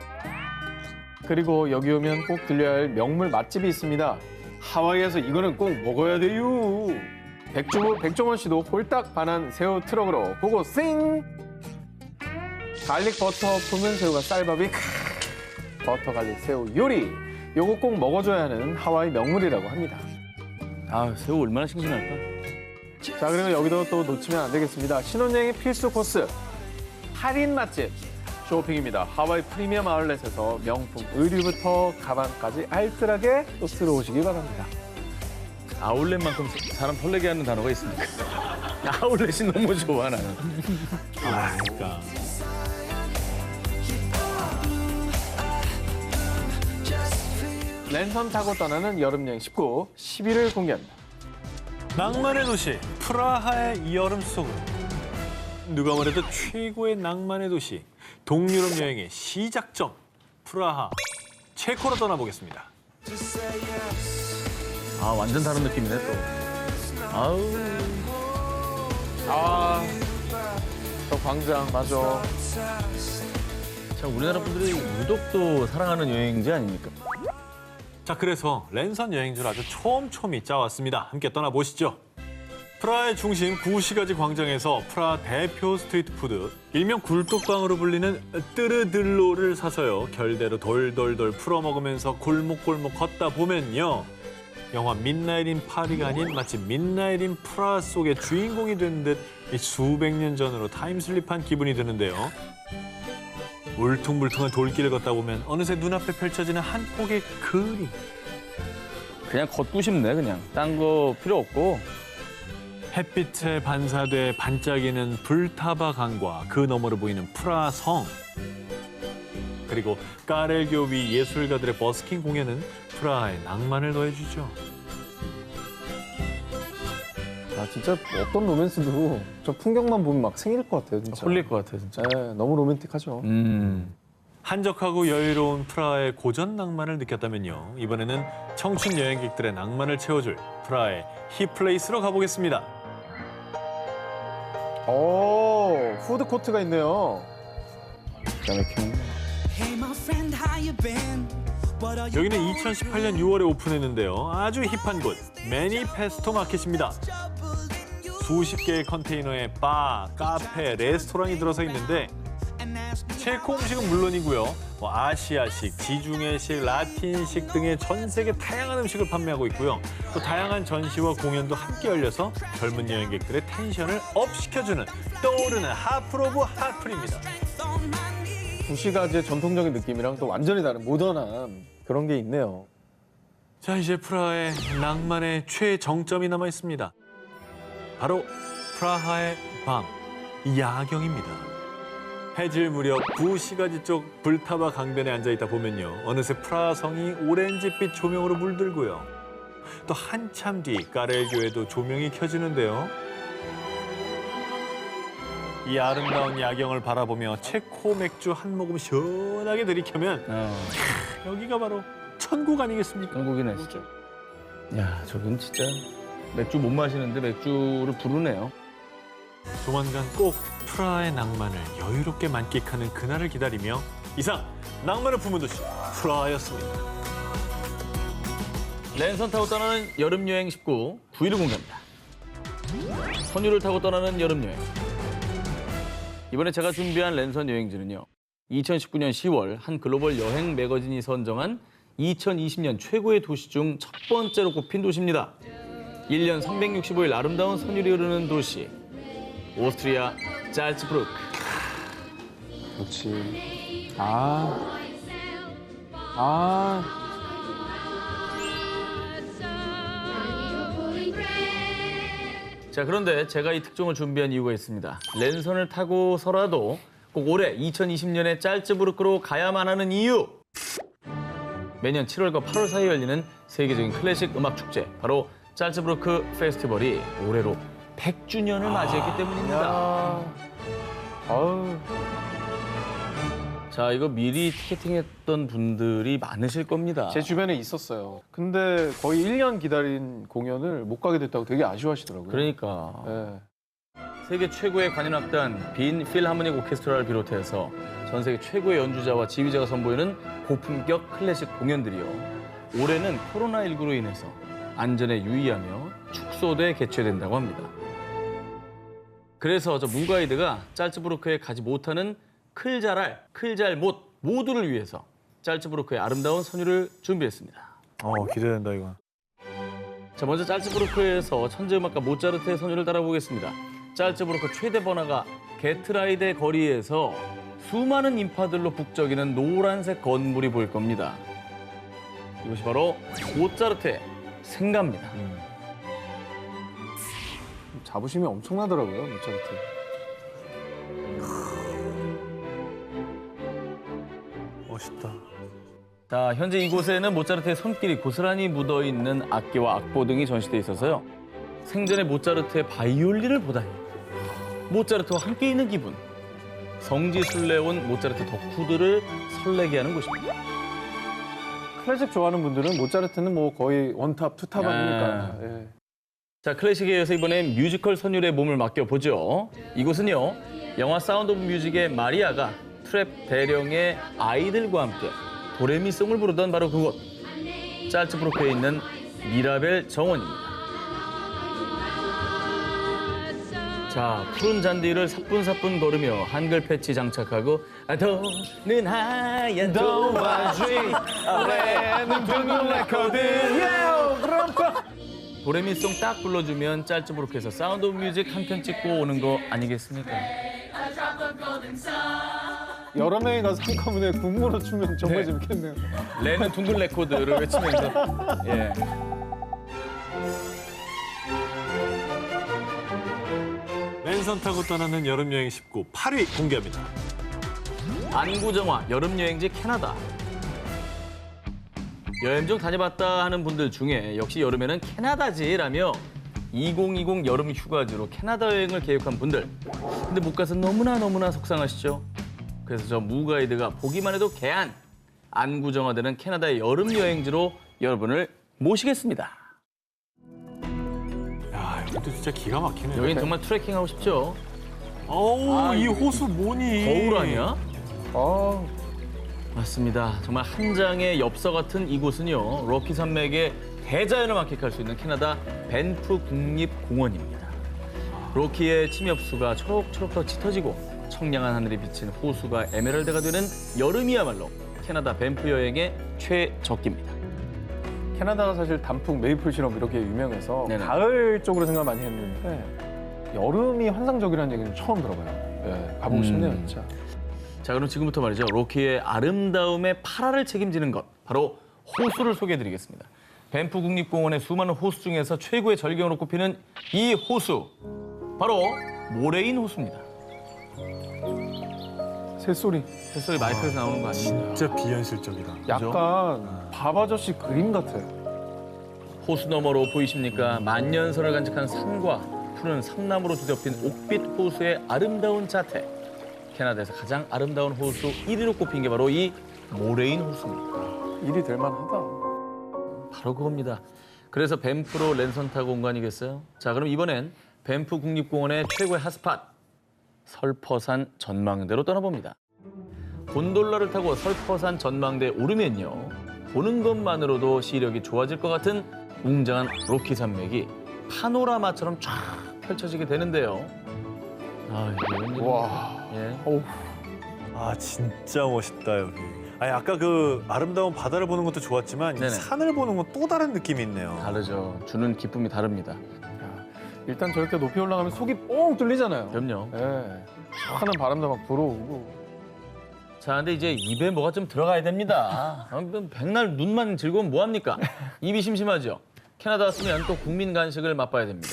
[SPEAKER 3] 그리고 여기 오면 꼭 들려야 할 명물 맛집이 있습니다. 하와이에서 이거는 꼭 먹어야 돼요. 백주부 백종원 씨도 홀딱 반한 새우 트럭으로 고고 싱! 갈릭 버터 품은 새우가 쌀밥이 버터 갈릭 새우 요리. 요거 꼭 먹어줘야 하는 하와이 명물이라고 합니다.
[SPEAKER 4] 아 새우 얼마나 싱싱할까.
[SPEAKER 3] 자, 그리고 여기도 또 놓치면 안 되겠습니다. 신혼여행의 필수 코스, 할인 맛집 쇼핑입니다. 하와이 프리미엄 아울렛에서 명품 의류부터 가방까지 알뜰하게 또 들어오시기 바랍니다.
[SPEAKER 4] 아울렛만큼 사람 설레게 하는 단어가 있습니까? 아울렛이 너무 좋아 나는.
[SPEAKER 5] 그러니까.
[SPEAKER 3] 랜선 타고 떠나는 여름여행 19, 10위를 공개합니다.
[SPEAKER 5] 낭만의 도시 프라하의 이 여름 속으로. 누가 뭐래도 최고의 낭만의 도시 동유럽 여행의 시작점 프라하 체코로 떠나보겠습니다.
[SPEAKER 4] 아 완전 다른 느낌이네 또. 아우.
[SPEAKER 3] 아, 저 광장 맞아.
[SPEAKER 4] 참 우리나라 분들이 유독 또 사랑하는 여행지 아닙니까?
[SPEAKER 5] 자, 그래서 랜선 여행지를 아주 촘촘히 짜왔습니다. 함께 떠나보시죠. 프라하의 중심 구시가지 광장에서 프라하 대표 스트리트 푸드 일명 굴뚝방으로 불리는 뜨르들로를 사서요. 결대로 돌돌돌 풀어 먹으면서 골목골목 걷다 보면요. 영화 midnight in 파리가 아닌 마치 midnight in 프라하 속의 주인공이 된 듯 수백 년 전으로 타임슬립한 기분이 드는데요. 울퉁불퉁한 돌길을 걷다 보면 어느새 눈앞에 펼쳐지는 한 폭의 그림.
[SPEAKER 4] 그냥 걷고 싶네 그냥. 딴 거 필요 없고.
[SPEAKER 5] 햇빛에 반사돼 반짝이는 불타바 강과 그 너머로 보이는 프라하 성. 그리고 까렐교 위 예술가들의 버스킹 공연은 프라하에 낭만을 더해주죠.
[SPEAKER 3] 아, 진짜 어떤 로맨스도 저 풍경만 보면 막 생길 것 같아요, 진짜.
[SPEAKER 4] 홀릴 것 같아 진짜.
[SPEAKER 3] 네, 너무 로맨틱하죠.
[SPEAKER 5] 한적하고 여유로운 프라하의 고전 낭만을 느꼈다면요. 이번에는 청춘 여행객들의 낭만을 채워줄 프라하의 힙플레이스로 가보겠습니다.
[SPEAKER 3] 오, 푸드코트가 있네요.
[SPEAKER 5] 여기는 2018년 6월에 오픈했는데요. 아주 힙한 곳, 매니페스토 마켓입니다. 수십 개의 컨테이너에 바, 카페, 레스토랑이 들어서 있는데 체코 음식은 물론이고요. 아시아식, 지중해식, 라틴식 등의 전 세계 다양한 음식을 판매하고 있고요. 또 다양한 전시와 공연도 함께 열려서 젊은 여행객들의 텐션을 업 시켜주는 떠오르는 핫플 오브 핫플입니다.
[SPEAKER 3] 구시가지의 전통적인 느낌이랑 또 완전히 다른 모던한 그런 게 있네요.
[SPEAKER 5] 자, 이제 프라하의 낭만의 최정점이 남아 있습니다. 바로 프라하의 밤, 야경입니다. 해질 무렵 구시가지 쪽 불타바 강변에 앉아있다 보면요. 어느새 프라하 성이 오렌지빛 조명으로 물들고요. 또 한참 뒤 까렐교에도 조명이 켜지는데요. 이 아름다운 야경을 바라보며 체코 맥주 한 모금 시원하게 들이켜면 여기가 바로 천국 아니겠습니까?
[SPEAKER 4] 한국이네 진짜. 야, 저긴 진짜 맥주 못 마시는데 맥주를 부르네요.
[SPEAKER 5] 조만간 꼭 프라하의 낭만을 여유롭게 만끽하는 그날을 기다리며 이상 낭만을 품은 도시 프라하였습니다.
[SPEAKER 4] 랜선 타고 떠나는 여름 여행 19 9위를 공개합니다. 선유를 타고 떠나는 여름 여행. 이번에 제가 준비한 랜선 여행지는요. 2019년 10월 한 글로벌 여행 매거진이 선정한 2020년 최고의 도시 중 첫 번째로 꼽힌 도시입니다. 1년 365일 아름다운 선율이 흐르는 도시. 오스트리아 잘츠부르크.
[SPEAKER 3] 그렇지.
[SPEAKER 4] 자, 그런데 제가 이 특종을 준비한 이유가 있습니다. 랜선을 타고서라도 꼭 올해 2020년에 짤츠부르크로 가야만 하는 이유. 매년 7월과 8월 사이에 열리는 세계적인 클래식 음악 축제, 바로 짤츠부르크 페스티벌이 올해로 100주년을 맞이했기 때문입니다.
[SPEAKER 3] 아우.
[SPEAKER 4] 자, 이거 미리 티켓팅했던 분들이 많으실 겁니다.
[SPEAKER 3] 제 주변에 있었어요. 근데 거의 1년 기다린 공연을 못 가게 됐다고 되게 아쉬워하시더라고요.
[SPEAKER 4] 그러니까
[SPEAKER 3] 네.
[SPEAKER 4] 세계 최고의 관현악단 빈 필하모닉 오케스트라를 비롯해서 전 세계 최고의 연주자와 지휘자가 선보이는 고품격 클래식 공연들이요. 올해는 코로나19로 인해서 안전에 유의하며 축소돼 개최된다고 합니다. 그래서 저 무가이드가 짤츠부르크에 가지 못하는 클잘알, 클잘못 모두를 위해서 짤츠부르크의 아름다운 선율을 준비했습니다.
[SPEAKER 5] 기대된다 이거.
[SPEAKER 4] 자, 먼저 짤츠부르크에서 천재음악가 모차르트의 선율을 따라보겠습니다. 짤츠부르크 최대 번화가 게트라이데 거리에서 수많은 인파들로 북적이는 노란색 건물이 보일 겁니다. 이것이 바로 모차르트의 생가입니다.
[SPEAKER 3] 자부심이 엄청나더라고요, 모차르트.
[SPEAKER 5] 멋있다.
[SPEAKER 4] 자, 현재 이곳에는 모차르트의 손길이 고스란히 묻어있는 악기와 악보 등이 전시돼 있어서요. 생전에 모차르트의 바이올린을 보다니. 모차르트와 함께 있는 기분. 성지순례 온 모차르트 덕후들을 설레게 하는 곳입니다.
[SPEAKER 3] 클래식 좋아하는 분들은 모차르트는 뭐 거의 원탑, 투탑 아닙니까? 예.
[SPEAKER 4] 자, 클래식에 이어서 이번엔 뮤지컬 선율에 몸을 맡겨보죠. 이곳은요, 영화 사운드 오브 뮤직의 마리아가 트랩 대령의 아이들과 함께 도레미송을 부르던 바로 그곳, 짤츠부르크에 있는 미라벨 정원입니다. 자, 푸른 잔디를 사뿐사뿐 걸으며 한글 패치 장착하고 도는 하얀 도화지 아래는 둥근 레코드 도레미송 딱 불러주면 짤츠부르크에서 사운드 오브 뮤직 한 편 찍고 오는 거 아니겠습니까?
[SPEAKER 3] 여러 명이 가서 한꺼번에 군무로 추면 정말
[SPEAKER 4] 네.
[SPEAKER 3] 재밌겠네요.
[SPEAKER 4] 레는 둥근 레코드를 외치면서 예.
[SPEAKER 5] 랜선 타고 떠나는 여름 여행 19 8위 공개합니다.
[SPEAKER 4] 안구정화 여름여행지 캐나다. 여행 중 다녀봤다 하는 분들 중에 역시 여름에는 캐나다지라며 2020 여름 휴가지로 캐나다 여행을 계획한 분들. 근데 못 가서 너무나 속상하시죠? 그래서 저 무가이드가 보기만 해도 개안 안구정화되는 캐나다의 여름 여행지로 여러분을 모시겠습니다.
[SPEAKER 5] 야, 이것도 진짜 기가 막히네.
[SPEAKER 4] 여긴 정말 트레킹하고 싶죠?
[SPEAKER 5] 어우, 이 호수 뭐니?
[SPEAKER 4] 거울 아니야?
[SPEAKER 3] 아,
[SPEAKER 4] 맞습니다. 정말 한 장의 엽서 같은 이곳은요. 로키 산맥의 대자연을 만끽할 수 있는 캐나다 밴프 국립공원입니다. 로키의 침엽수가 초록초록 더 짙어지고 청량한 하늘이 비친 호수가 에메랄드가 되는 여름이야말로 캐나다 밴프 여행의 최적기입니다.
[SPEAKER 3] 캐나다가 사실 단풍, 메이플 시럽 이렇게 유명해서
[SPEAKER 4] 네네.
[SPEAKER 3] 가을 쪽으로 생각 많이 했는데 여름이 환상적이라는 얘기는 처음 들어봐요. 예, 가보고 싶네요, 진짜.
[SPEAKER 4] 자, 그럼 지금부터 말이죠. 로키의 아름다움의 8화를 책임지는 것, 바로 호수를 소개해드리겠습니다. 밴프 국립공원의 수많은 호수 중에서 최고의 절경으로 꼽히는 이 호수, 바로 모레인 호수입니다.
[SPEAKER 3] 새소리.
[SPEAKER 4] 새소리 마이크에서 나오는 거 아닙니다.
[SPEAKER 5] 진짜 비현실적이다.
[SPEAKER 3] 약간 밥 아저씨 그림 같아요.
[SPEAKER 4] 호수 너머로 보이십니까? 만년설을 간직한 산과 푸른 삼나무로 뒤덮인 옥빛 호수의 아름다운 자태. 캐나다에서 가장 아름다운 호수 1위로 꼽힌 게 바로 이 모레인 호수입니다.
[SPEAKER 3] 일이 될 만하다.
[SPEAKER 4] 바로 그겁니다. 그래서 밴프로 랜선 타고 온 거 아니겠어요? 자, 그럼 이번엔 밴프 국립공원의 최고의 핫스팟 설퍼산 전망대로 떠나봅니다. 곤돌라를 타고 설퍼산 전망대에 오르면요. 보는 것만으로도 시력이 좋아질 것 같은 웅장한 로키 산맥이 파노라마처럼 쫙 펼쳐지게 되는데요. 아, 이거
[SPEAKER 3] 와.
[SPEAKER 4] 예.
[SPEAKER 5] 아 진짜 멋있다 여기. 아니 아까 그 아름다운 바다를 보는 것도 좋았지만 이
[SPEAKER 4] 네네.
[SPEAKER 5] 산을 보는 건 또 다른 느낌이 있네요.
[SPEAKER 4] 다르죠. 주는 기쁨이 다릅니다.
[SPEAKER 3] 일단 저렇게 높이 올라가면 속이 뻥 뚫리잖아요.
[SPEAKER 4] 그럼요.
[SPEAKER 3] 예. 하는 바람도 막 불어오고.
[SPEAKER 4] 자, 근데 이제 입에 뭐가 좀 들어가야 됩니다. 백날 눈만 즐거우면 뭐합니까? 입이 심심하죠? 캐나다 왔으면 또 국민 간식을 맛봐야 됩니다.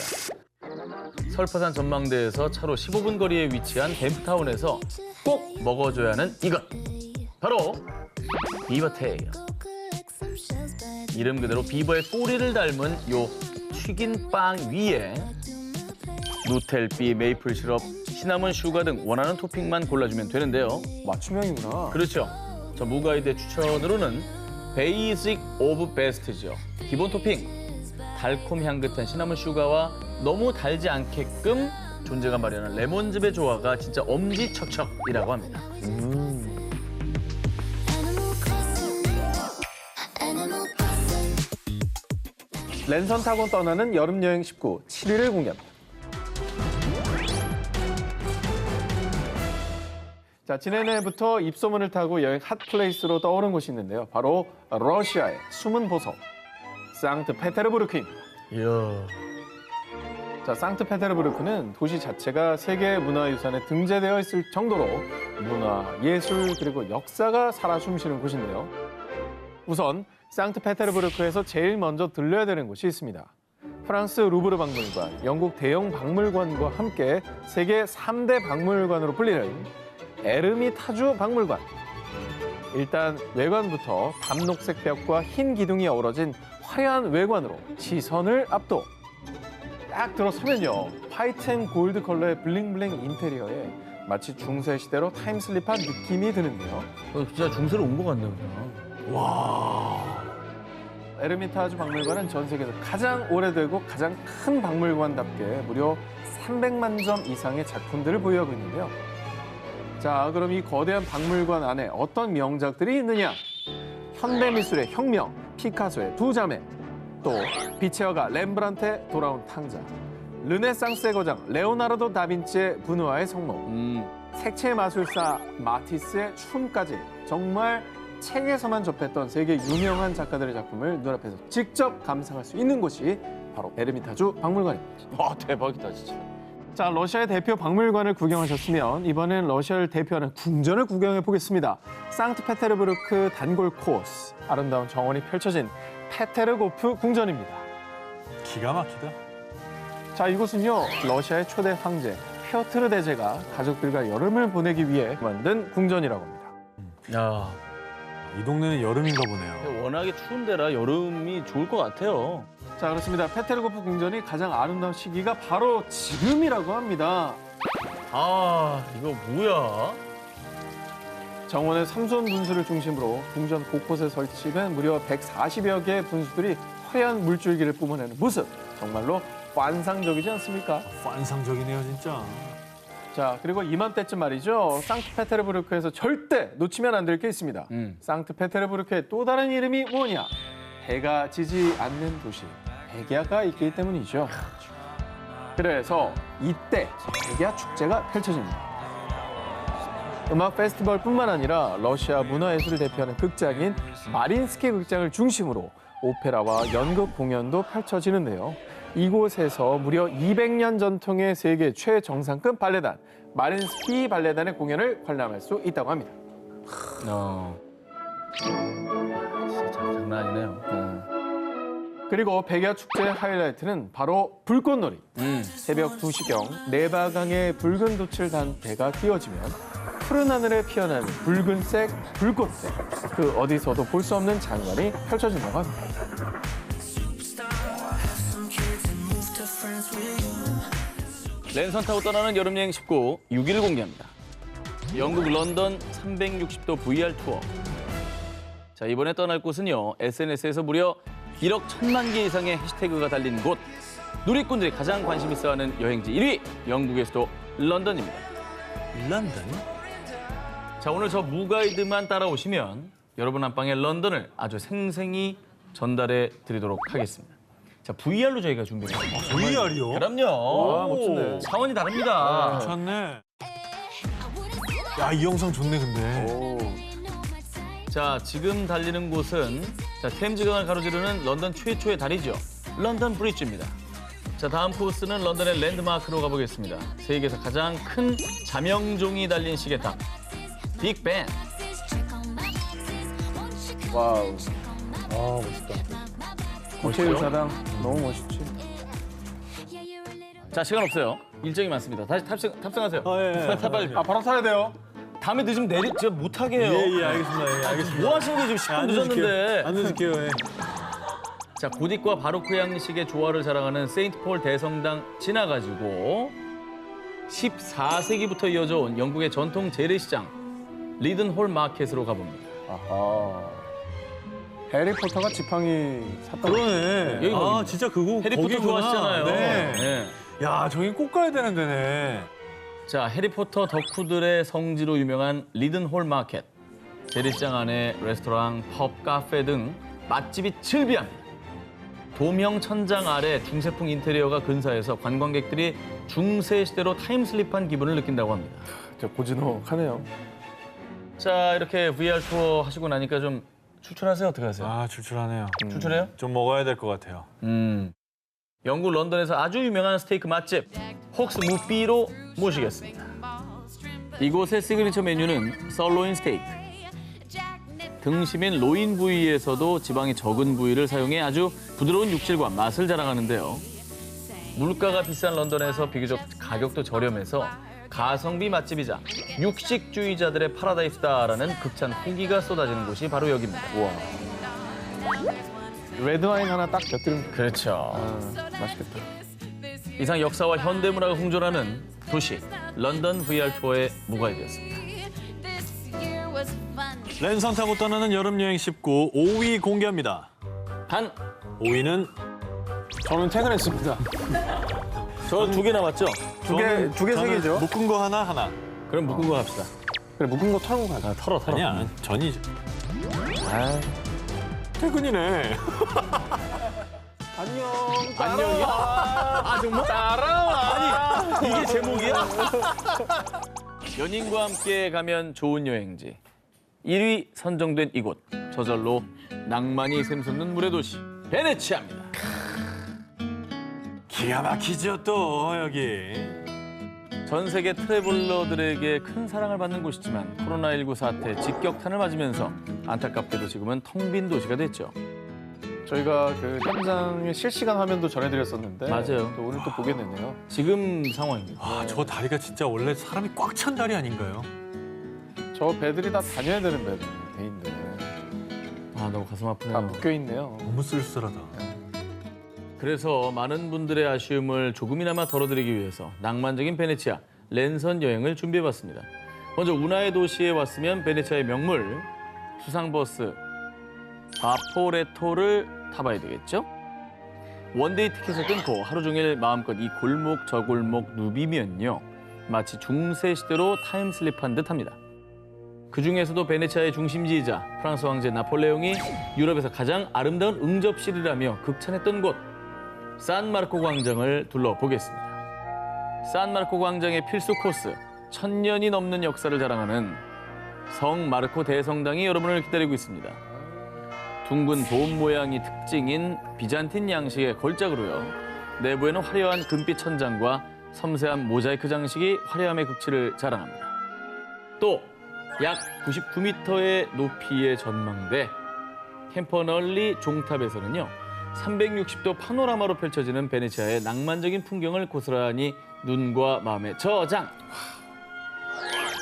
[SPEAKER 4] 설퍼산 전망대에서 차로 15분 거리에 위치한 밴프타운에서 꼭 먹어줘야 하는 이것. 바로 비버테일. 이름 그대로 비버의 꼬리를 닮은 요 튀긴 빵 위에 누텔비, 메이플 시럽, 시나몬 슈가 등 원하는 토핑만 골라주면 되는데요.
[SPEAKER 3] 맞춤형이구나.
[SPEAKER 4] 그렇죠. 저 무가이드의 추천으로는 베이직 오브 베스트죠. 기본 토핑, 달콤 향긋한 시나몬 슈가와 너무 달지 않게끔 존재가 마련한 레몬즙의 조화가 진짜 엄지척척이라고 합니다.
[SPEAKER 3] 랜선 타고 떠나는 여름 여행 19 7위를 공개합니다. 자, 지난해부터 입소문을 타고 여행 핫플레이스로 떠오른 곳이 있는데요. 바로 러시아의 숨은 보석, 상트페테르부르크입니다.
[SPEAKER 4] 이야.
[SPEAKER 3] 자, 상트페테르부르크는 도시 자체가 세계 문화유산에 등재되어 있을 정도로 문화, 예술, 그리고 역사가 살아 숨쉬는 곳인데요. 우선 상트페테르부르크에서 제일 먼저 들려야 되는 곳이 있습니다. 프랑스 루브르 박물관, 영국 대형 박물관과 함께 세계 3대 박물관으로 불리는 에르미타주 박물관. 일단 외관부터 담록색 벽과 흰 기둥이 어우러진 화려한 외관으로 시선을 압도. 딱 들어서면요, 화이트 앤 골드 컬러의 블링블링 인테리어에 마치 중세 시대로 타임슬립한 느낌이 드는데요.
[SPEAKER 4] 진짜 중세로 온 것 같네요. 그냥.
[SPEAKER 3] 에르미타주 박물관은 전 세계에서 가장 오래되고 가장 큰 박물관답게 무려 300만 점 이상의 작품들을 보유하고 있는데요. 자, 그럼 이 거대한 박물관 안에 어떤 명작들이 있느냐? 현대미술의 혁명, 피카소의 두 자매, 또 빛의 화가 렘브란트의 돌아온 탕자, 르네상스의 거장 레오나르도 다빈치의 분우아의 성모, 색채의 마술사 마티스의 춤까지 정말 책에서만 접했던 세계 유명한 작가들의 작품을 눈앞에서 직접 감상할 수 있는 곳이 바로 에르미타주 박물관입니다.
[SPEAKER 4] 와, 대박이다, 진짜.
[SPEAKER 3] 자, 러시아의 대표 박물관을 구경하셨으면 이번엔 러시아를 대표하는 궁전을 구경해 보겠습니다. 상트페테르부르크 단골 코스, 아름다운 정원이 펼쳐진 페테르고프 궁전입니다.
[SPEAKER 5] 기가 막히다.
[SPEAKER 3] 자, 이곳은요, 러시아의 초대 황제 피어트르 대제가 가족들과 여름을 보내기 위해 만든 궁전이라고 합니다.
[SPEAKER 4] 야,
[SPEAKER 5] 이 동네는 여름인가 보네요.
[SPEAKER 4] 워낙에 추운 데라 여름이 좋을 것 같아요.
[SPEAKER 3] 자, 그렇습니다. 페테르고프 궁전이 가장 아름다운 시기가 바로 지금이라고 합니다.
[SPEAKER 4] 아, 이거 뭐야?
[SPEAKER 3] 정원의 삼손 분수를 중심으로 궁전 곳곳에 설치된 무려 140여 개의 분수들이 화려한 물줄기를 뿜어내는 모습. 정말로 환상적이지 않습니까?
[SPEAKER 5] 환상적이네요 진짜.
[SPEAKER 3] 자, 그리고 이맘때쯤 말이죠. 상트페테르부르크에서 절대 놓치면 안 될 게 있습니다. 상트페테르부르크의 또 다른 이름이 뭐냐? 해가 지지 않는 도시, 백야가 있기 때문이죠. 그래서 이때 백야 축제가 펼쳐집니다. 음악 페스티벌뿐만 아니라 러시아 문화예술을 대표하는 극장인 마린스키 극장을 중심으로 오페라와 연극 공연도 펼쳐지는데요. 이곳에서 무려 200년 전통의 세계 최정상급 발레단 마린스키 발레단의 공연을 관람할 수 있다고 합니다.
[SPEAKER 4] 진짜 장난 아니네요.
[SPEAKER 3] 그리고 백야 축제의 하이라이트는 바로 불꽃놀이. 새벽 2시경 네바강에 붉은 돛을 단 배가 띄워지면 푸른 하늘에 피어나는 붉은색 불꽃색, 그 어디서도 볼 수 없는 장관이 펼쳐진다고 합니다.
[SPEAKER 4] 랜선 타고 떠나는 여름여행 19, 6일 공개합니다. 영국 런던 360도 VR 투어. 자, 이번에 떠날 곳은요. SNS에서 무려 1억 1,000만 개 이상의 해시태그가 달린 곳. 누리꾼들이 가장 관심 있어하는 여행지 1위, 영국의 수도 런던입니다.
[SPEAKER 5] 런던?
[SPEAKER 4] 자, 오늘 저 무가이드만 따라오시면 여러분 안방에 런던을 아주 생생히 전달해 드리도록 하겠습니다. 자, VR로 저희가 준비했습니다.
[SPEAKER 5] VR이요?
[SPEAKER 4] 그럼요.
[SPEAKER 3] 멋지네.
[SPEAKER 4] 차원이 다릅니다.
[SPEAKER 5] 괜찮네. 야, 이 영상 좋네, 근데.
[SPEAKER 4] 자, 지금 달리는 곳은 자, 템즈강을 가로지르는 런던 최초의 다리죠. 런던 브리지입니다. 자, 다음 코스는 런던의 랜드마크로 가보겠습니다. 세계에서 가장 큰 자명종이 달린 시계탑, 빅벤.
[SPEAKER 3] 와우. 아, 멋있다. 국제유사당 너무 멋있지.
[SPEAKER 4] 자, 시간 없어요. 일정이 많습니다. 다시 탑승하세요.
[SPEAKER 5] 예.
[SPEAKER 4] 빨리.
[SPEAKER 3] 바로 타야 돼요.
[SPEAKER 4] 다음에 늦으면 진짜 못하게 해요.
[SPEAKER 5] 예, 알겠습니다. 예, 알겠습니다.
[SPEAKER 4] 뭐 하시는 거예요? 지금 10분 늦었는데.
[SPEAKER 5] 안 늦을게요, 예.
[SPEAKER 4] 자, 고딕과 바로크 양식의 조화를 자랑하는 세인트폴 대성당 지나가지고 14세기부터 이어져 온 영국의 전통 재래시장 리든홀 마켓으로 가봅니다.
[SPEAKER 3] 아하. 해리포터가 지팡이 샀다.
[SPEAKER 5] 그러네.
[SPEAKER 4] 여기 거기.
[SPEAKER 5] 아, 진짜 그거
[SPEAKER 4] 해리포터
[SPEAKER 5] 거기구나.
[SPEAKER 4] 좋아하시잖아요.
[SPEAKER 5] 네.
[SPEAKER 4] 네.
[SPEAKER 5] 야, 저기 꼭 가야 되는 데네.
[SPEAKER 4] 자, 해리포터 덕후들의 성지로 유명한 리든홀 마켓. 재래시장 안에 레스토랑, 펍, 카페 등 맛집이 즐비합니다. 도명 천장 아래 중세풍 인테리어가 근사해서 관광객들이 중세 시대로 타임슬립한 기분을 느낀다고 합니다.
[SPEAKER 3] 진짜 고즈넉하네요.
[SPEAKER 4] 자, 이렇게 VR 투어 하시고 나니까 좀 출출하세요? 어떻게 하세요?
[SPEAKER 5] 아, 출출하네요.
[SPEAKER 4] 출출해요?
[SPEAKER 5] 좀 먹어야 될 것 같아요.
[SPEAKER 4] 영국 런던에서 아주 유명한 스테이크 맛집 혹스 무비로 모시겠습니다. 이곳의 시그니처 메뉴는 설로인 스테이크. 등심인 로인 부위에서도 지방이 적은 부위를 사용해 아주 부드러운 육질과 맛을 자랑하는데요. 물가가 비싼 런던에서 비교적 가격도 저렴해서 가성비 맛집이자 육식주의자들의 파라다이스다라는 극찬 후기가 쏟아지는 곳이 바로 여기입니다. 우와.
[SPEAKER 3] 레드와인 하나 딱 곁들이면
[SPEAKER 4] 그렇죠.
[SPEAKER 3] 맛있겠다.
[SPEAKER 4] 이상 역사와 현대문화가 공존하는 도시 런던 VR 투어의 무가이드였습니다.
[SPEAKER 5] 랜선 타고 떠나는 여름여행 19 5위 공개합니다.
[SPEAKER 4] 단
[SPEAKER 5] 5위는
[SPEAKER 3] 저는 퇴근했습니다.
[SPEAKER 4] 저 2개 남았죠?
[SPEAKER 3] 두 개 세 개죠?
[SPEAKER 5] 묶은 거 하나.
[SPEAKER 4] 그럼 묶은 거 합시다.
[SPEAKER 3] 그래, 묶은 거 털고 가자.
[SPEAKER 4] 아, 털어.
[SPEAKER 5] 아니야, 전이죠. 퇴근이네.
[SPEAKER 4] 안녕이야? 아, 정말? 따라와. 아니, 이게 제목이야? 연인과 함께 가면 좋은 여행지. 1위 선정된 이곳. 저절로 낭만이 샘솟는 물의 도시. 베네치아입니다.
[SPEAKER 5] 기가 막히죠, 또, 여기.
[SPEAKER 4] 전 세계 트래블러들에게 큰 사랑을 받는 곳이지만 코로나19 사태 직격탄을 맞으면서 안타깝게도 지금은 텅 빈 도시가 됐죠.
[SPEAKER 3] 저희가 그 현장의 실시간 화면도 전해드렸었는데
[SPEAKER 4] 맞아요.
[SPEAKER 3] 또 오늘 또 보게 되네요.
[SPEAKER 4] 지금 상황입니다.
[SPEAKER 5] 아, 저 다리가 진짜 원래 사람이 꽉 찬 다리 아닌가요?
[SPEAKER 3] 저 배들이 다 다녀야 되는 배인데
[SPEAKER 4] 아, 너무 가슴
[SPEAKER 3] 다
[SPEAKER 4] 아프네요.
[SPEAKER 3] 묶여 있네요.
[SPEAKER 5] 너무 쓸쓸하다.
[SPEAKER 4] 그래서 많은 분들의 아쉬움을 조금이나마 덜어드리기 위해서 낭만적인 베네치아 랜선 여행을 준비해봤습니다. 먼저 운하의 도시에 왔으면 베네치아의 명물 수상버스 바포레토를 타봐야 되겠죠? 원데이 티켓을 끊고 하루 종일 마음껏 이 골목 저 골목 누비면요. 마치 중세시대로 타임슬립한 듯합니다. 그중에서도 베네치아의 중심지이자 프랑스 황제 나폴레옹이 유럽에서 가장 아름다운 응접실이라며 극찬했던 곳 산마르코 광장을 둘러보겠습니다. 산마르코 광장의 필수 코스, 1000년이 넘는 역사를 자랑하는 성 마르코 대성당이 여러분을 기다리고 있습니다. 둥근 돔 모양이 특징인 비잔틴 양식의 걸작으로요. 내부에는 화려한 금빛 천장과 섬세한 모자이크 장식이 화려함의 극치를 자랑합니다. 또 약 99m의 높이의 전망대 캠퍼널리 종탑에서는요. 360도 파노라마로 펼쳐지는 베네치아의 낭만적인 풍경을 고스란히 눈과 마음에 저장.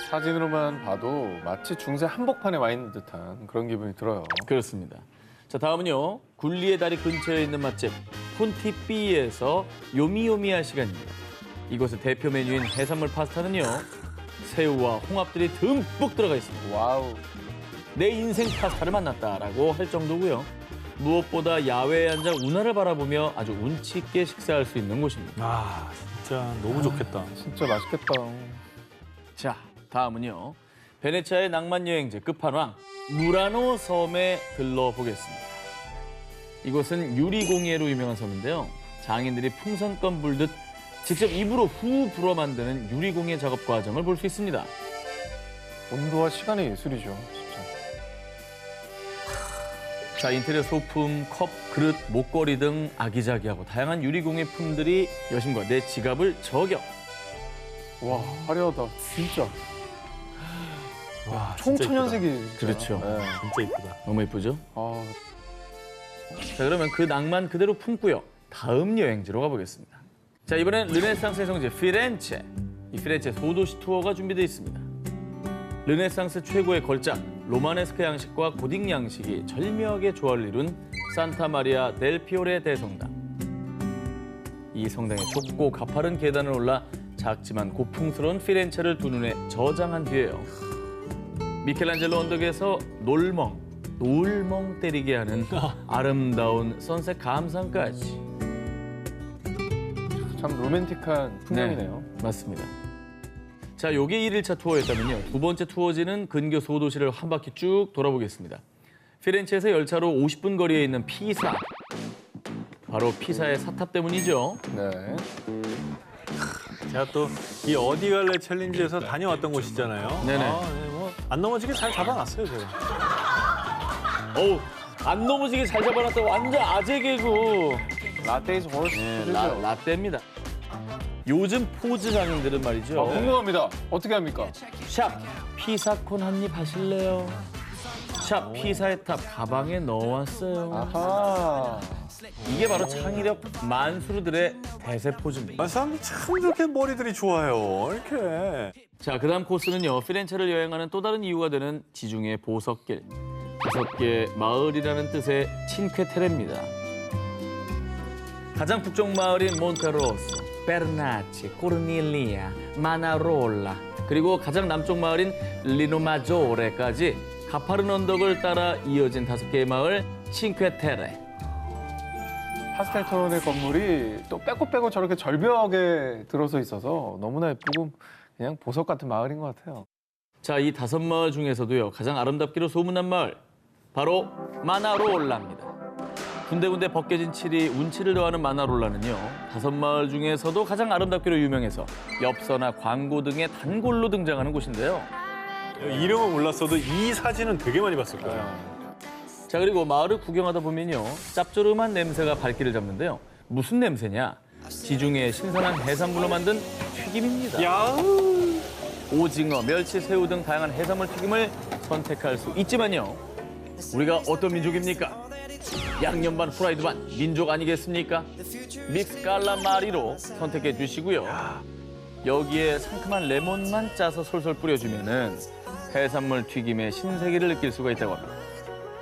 [SPEAKER 3] 사진으로만 봐도 마치 중세 한복판에 와 있는 듯한 그런 기분이 들어요.
[SPEAKER 4] 그렇습니다. 자, 다음은요. 굴리의 다리 근처에 있는 맛집 폰티삐에서 요미요미할 시간입니다. 이곳의 대표 메뉴인 해산물 파스타는요. 새우와 홍합들이 듬뿍 들어가 있습니다.
[SPEAKER 3] 와우.
[SPEAKER 4] 내 인생 파스타를 만났다라고 할 정도고요. 무엇보다 야외에 앉아 운하를 바라보며 아주 운치 있게 식사할 수 있는 곳입니다.
[SPEAKER 5] 아, 진짜 너무 좋겠다.
[SPEAKER 3] 진짜 맛있겠다.
[SPEAKER 4] 자, 다음은요. 베네치아의 낭만 여행지 끝판왕 무라노 섬에 들러보겠습니다. 이곳은 유리공예로 유명한 섬인데요. 장인들이 풍선껌 불듯 직접 입으로 후 불어 만드는 유리공예 작업 과정을 볼 수 있습니다.
[SPEAKER 3] 온도와 시간의 예술이죠, 진짜.
[SPEAKER 4] 자, 인테리어 소품, 컵, 그릇, 목걸이 등 아기자기하고 다양한 유리공예품들이 여심과 내 지갑을 저격.
[SPEAKER 3] 와, 화려하다, 진짜.
[SPEAKER 5] 와, 진짜
[SPEAKER 3] 총천연색이.
[SPEAKER 4] 그렇죠.
[SPEAKER 3] 네.
[SPEAKER 5] 진짜 이쁘다.
[SPEAKER 4] 너무 예쁘죠?
[SPEAKER 3] 아,
[SPEAKER 4] 자, 그러면 그 낭만 그대로 품고요. 다음 여행지로 가보겠습니다. 자, 이번엔 르네상스의 성지 피렌체. 이 피렌체 소도시 투어가 준비되어 있습니다. 르네상스 최고의 걸작, 로마네스크 양식과 고딕 양식이 절묘하게 조화를 이룬 산타 마리아 델 피오레 대성당. 이 성당의 좁고 가파른 계단을 올라 작지만 고풍스러운 피렌체를 두 눈에 저장한 뒤에요. 미켈란젤로 언덕에서 놀멍 때리게 하는 아름다운 선셋 감상까지.
[SPEAKER 3] 참 로맨틱한 풍경이네요.
[SPEAKER 4] 맞습니다. 자, 요게 1일차 투어였다면요. 두 번째 투어지는 근교 소도시를 한 바퀴 쭉 돌아보겠습니다. 피렌체에서 열차로 50분 거리에 있는 피사. 바로 피사의 사탑 때문이죠.
[SPEAKER 3] 네.
[SPEAKER 5] 제가 또 이 어디 갈래 챌린지에서 다녀왔던 곳이잖아요.
[SPEAKER 4] 네네.
[SPEAKER 5] 아, 네, 뭐 안 넘어지게 잘 잡아놨어요, 제가.
[SPEAKER 4] 어우, 안 넘어지게 잘 잡아놨다고 완전 아재 개그.
[SPEAKER 3] 라떼이즈 호르스.
[SPEAKER 4] 네, 라떼입니다. 요즘 포즈 장인들은 말이죠.
[SPEAKER 3] 궁금합니다. 어떻게 합니까?
[SPEAKER 4] 샵 피사콘 한 입 하실래요? 샵 피사의 탑 가방에 넣어왔어요.
[SPEAKER 3] 아하.
[SPEAKER 4] 이게 바로 창의력 만수르들의 대세 포즈입니다.
[SPEAKER 5] 아, 사람들이 참 이렇게 머리들이 좋아요. 이렇게.
[SPEAKER 4] 자, 그다음 코스는요. 피렌체를 여행하는 또 다른 이유가 되는 지중해 보석길. 5개 마을이라는 뜻의 친쾌테레입니다. 가장 북쪽 마을인 몬테로스, 베르나치, 코르닐리아, 마나롤라, 그리고 가장 남쪽 마을인 리노마조레까지 가파른 언덕을 따라 이어진 5개의 마을 친쾌테레.
[SPEAKER 3] 파스텔 톤의 건물이 또 빼고 저렇게 절벽에 들어서 있어서 너무나 예쁘고 그냥 보석 같은 마을인 것 같아요.
[SPEAKER 4] 자, 이 5마을 중에서도요. 가장 아름답기로 소문난 마을, 바로 마나롤라입니다. 군데군데 벗겨진 칠이 운치를 더하는 마나롤라는요. 5마을 중에서도 가장 아름답기로 유명해서 엽서나 광고 등의 단골로 등장하는 곳인데요.
[SPEAKER 5] 이름은 몰랐어도 이 사진은 되게 많이 봤을 거예요.
[SPEAKER 4] 자, 그리고 마을을 구경하다 보면요. 짭조름한 냄새가 발길을 잡는데요. 무슨 냄새냐? 지중해의 신선한 해산물로 만든 튀김입니다.
[SPEAKER 5] 야우.
[SPEAKER 4] 오징어, 멸치, 새우 등 다양한 해산물 튀김을 선택할 수 있지만요. 우리가 어떤 민족입니까? 양념 반 프라이드 반 민족 아니겠습니까? 믹스 깔라마리로 선택해 주시고요. 여기에 상큼한 레몬만 짜서 솔솔 뿌려주면은 해산물 튀김의 신세계를 느낄 수가 있다고 합니다.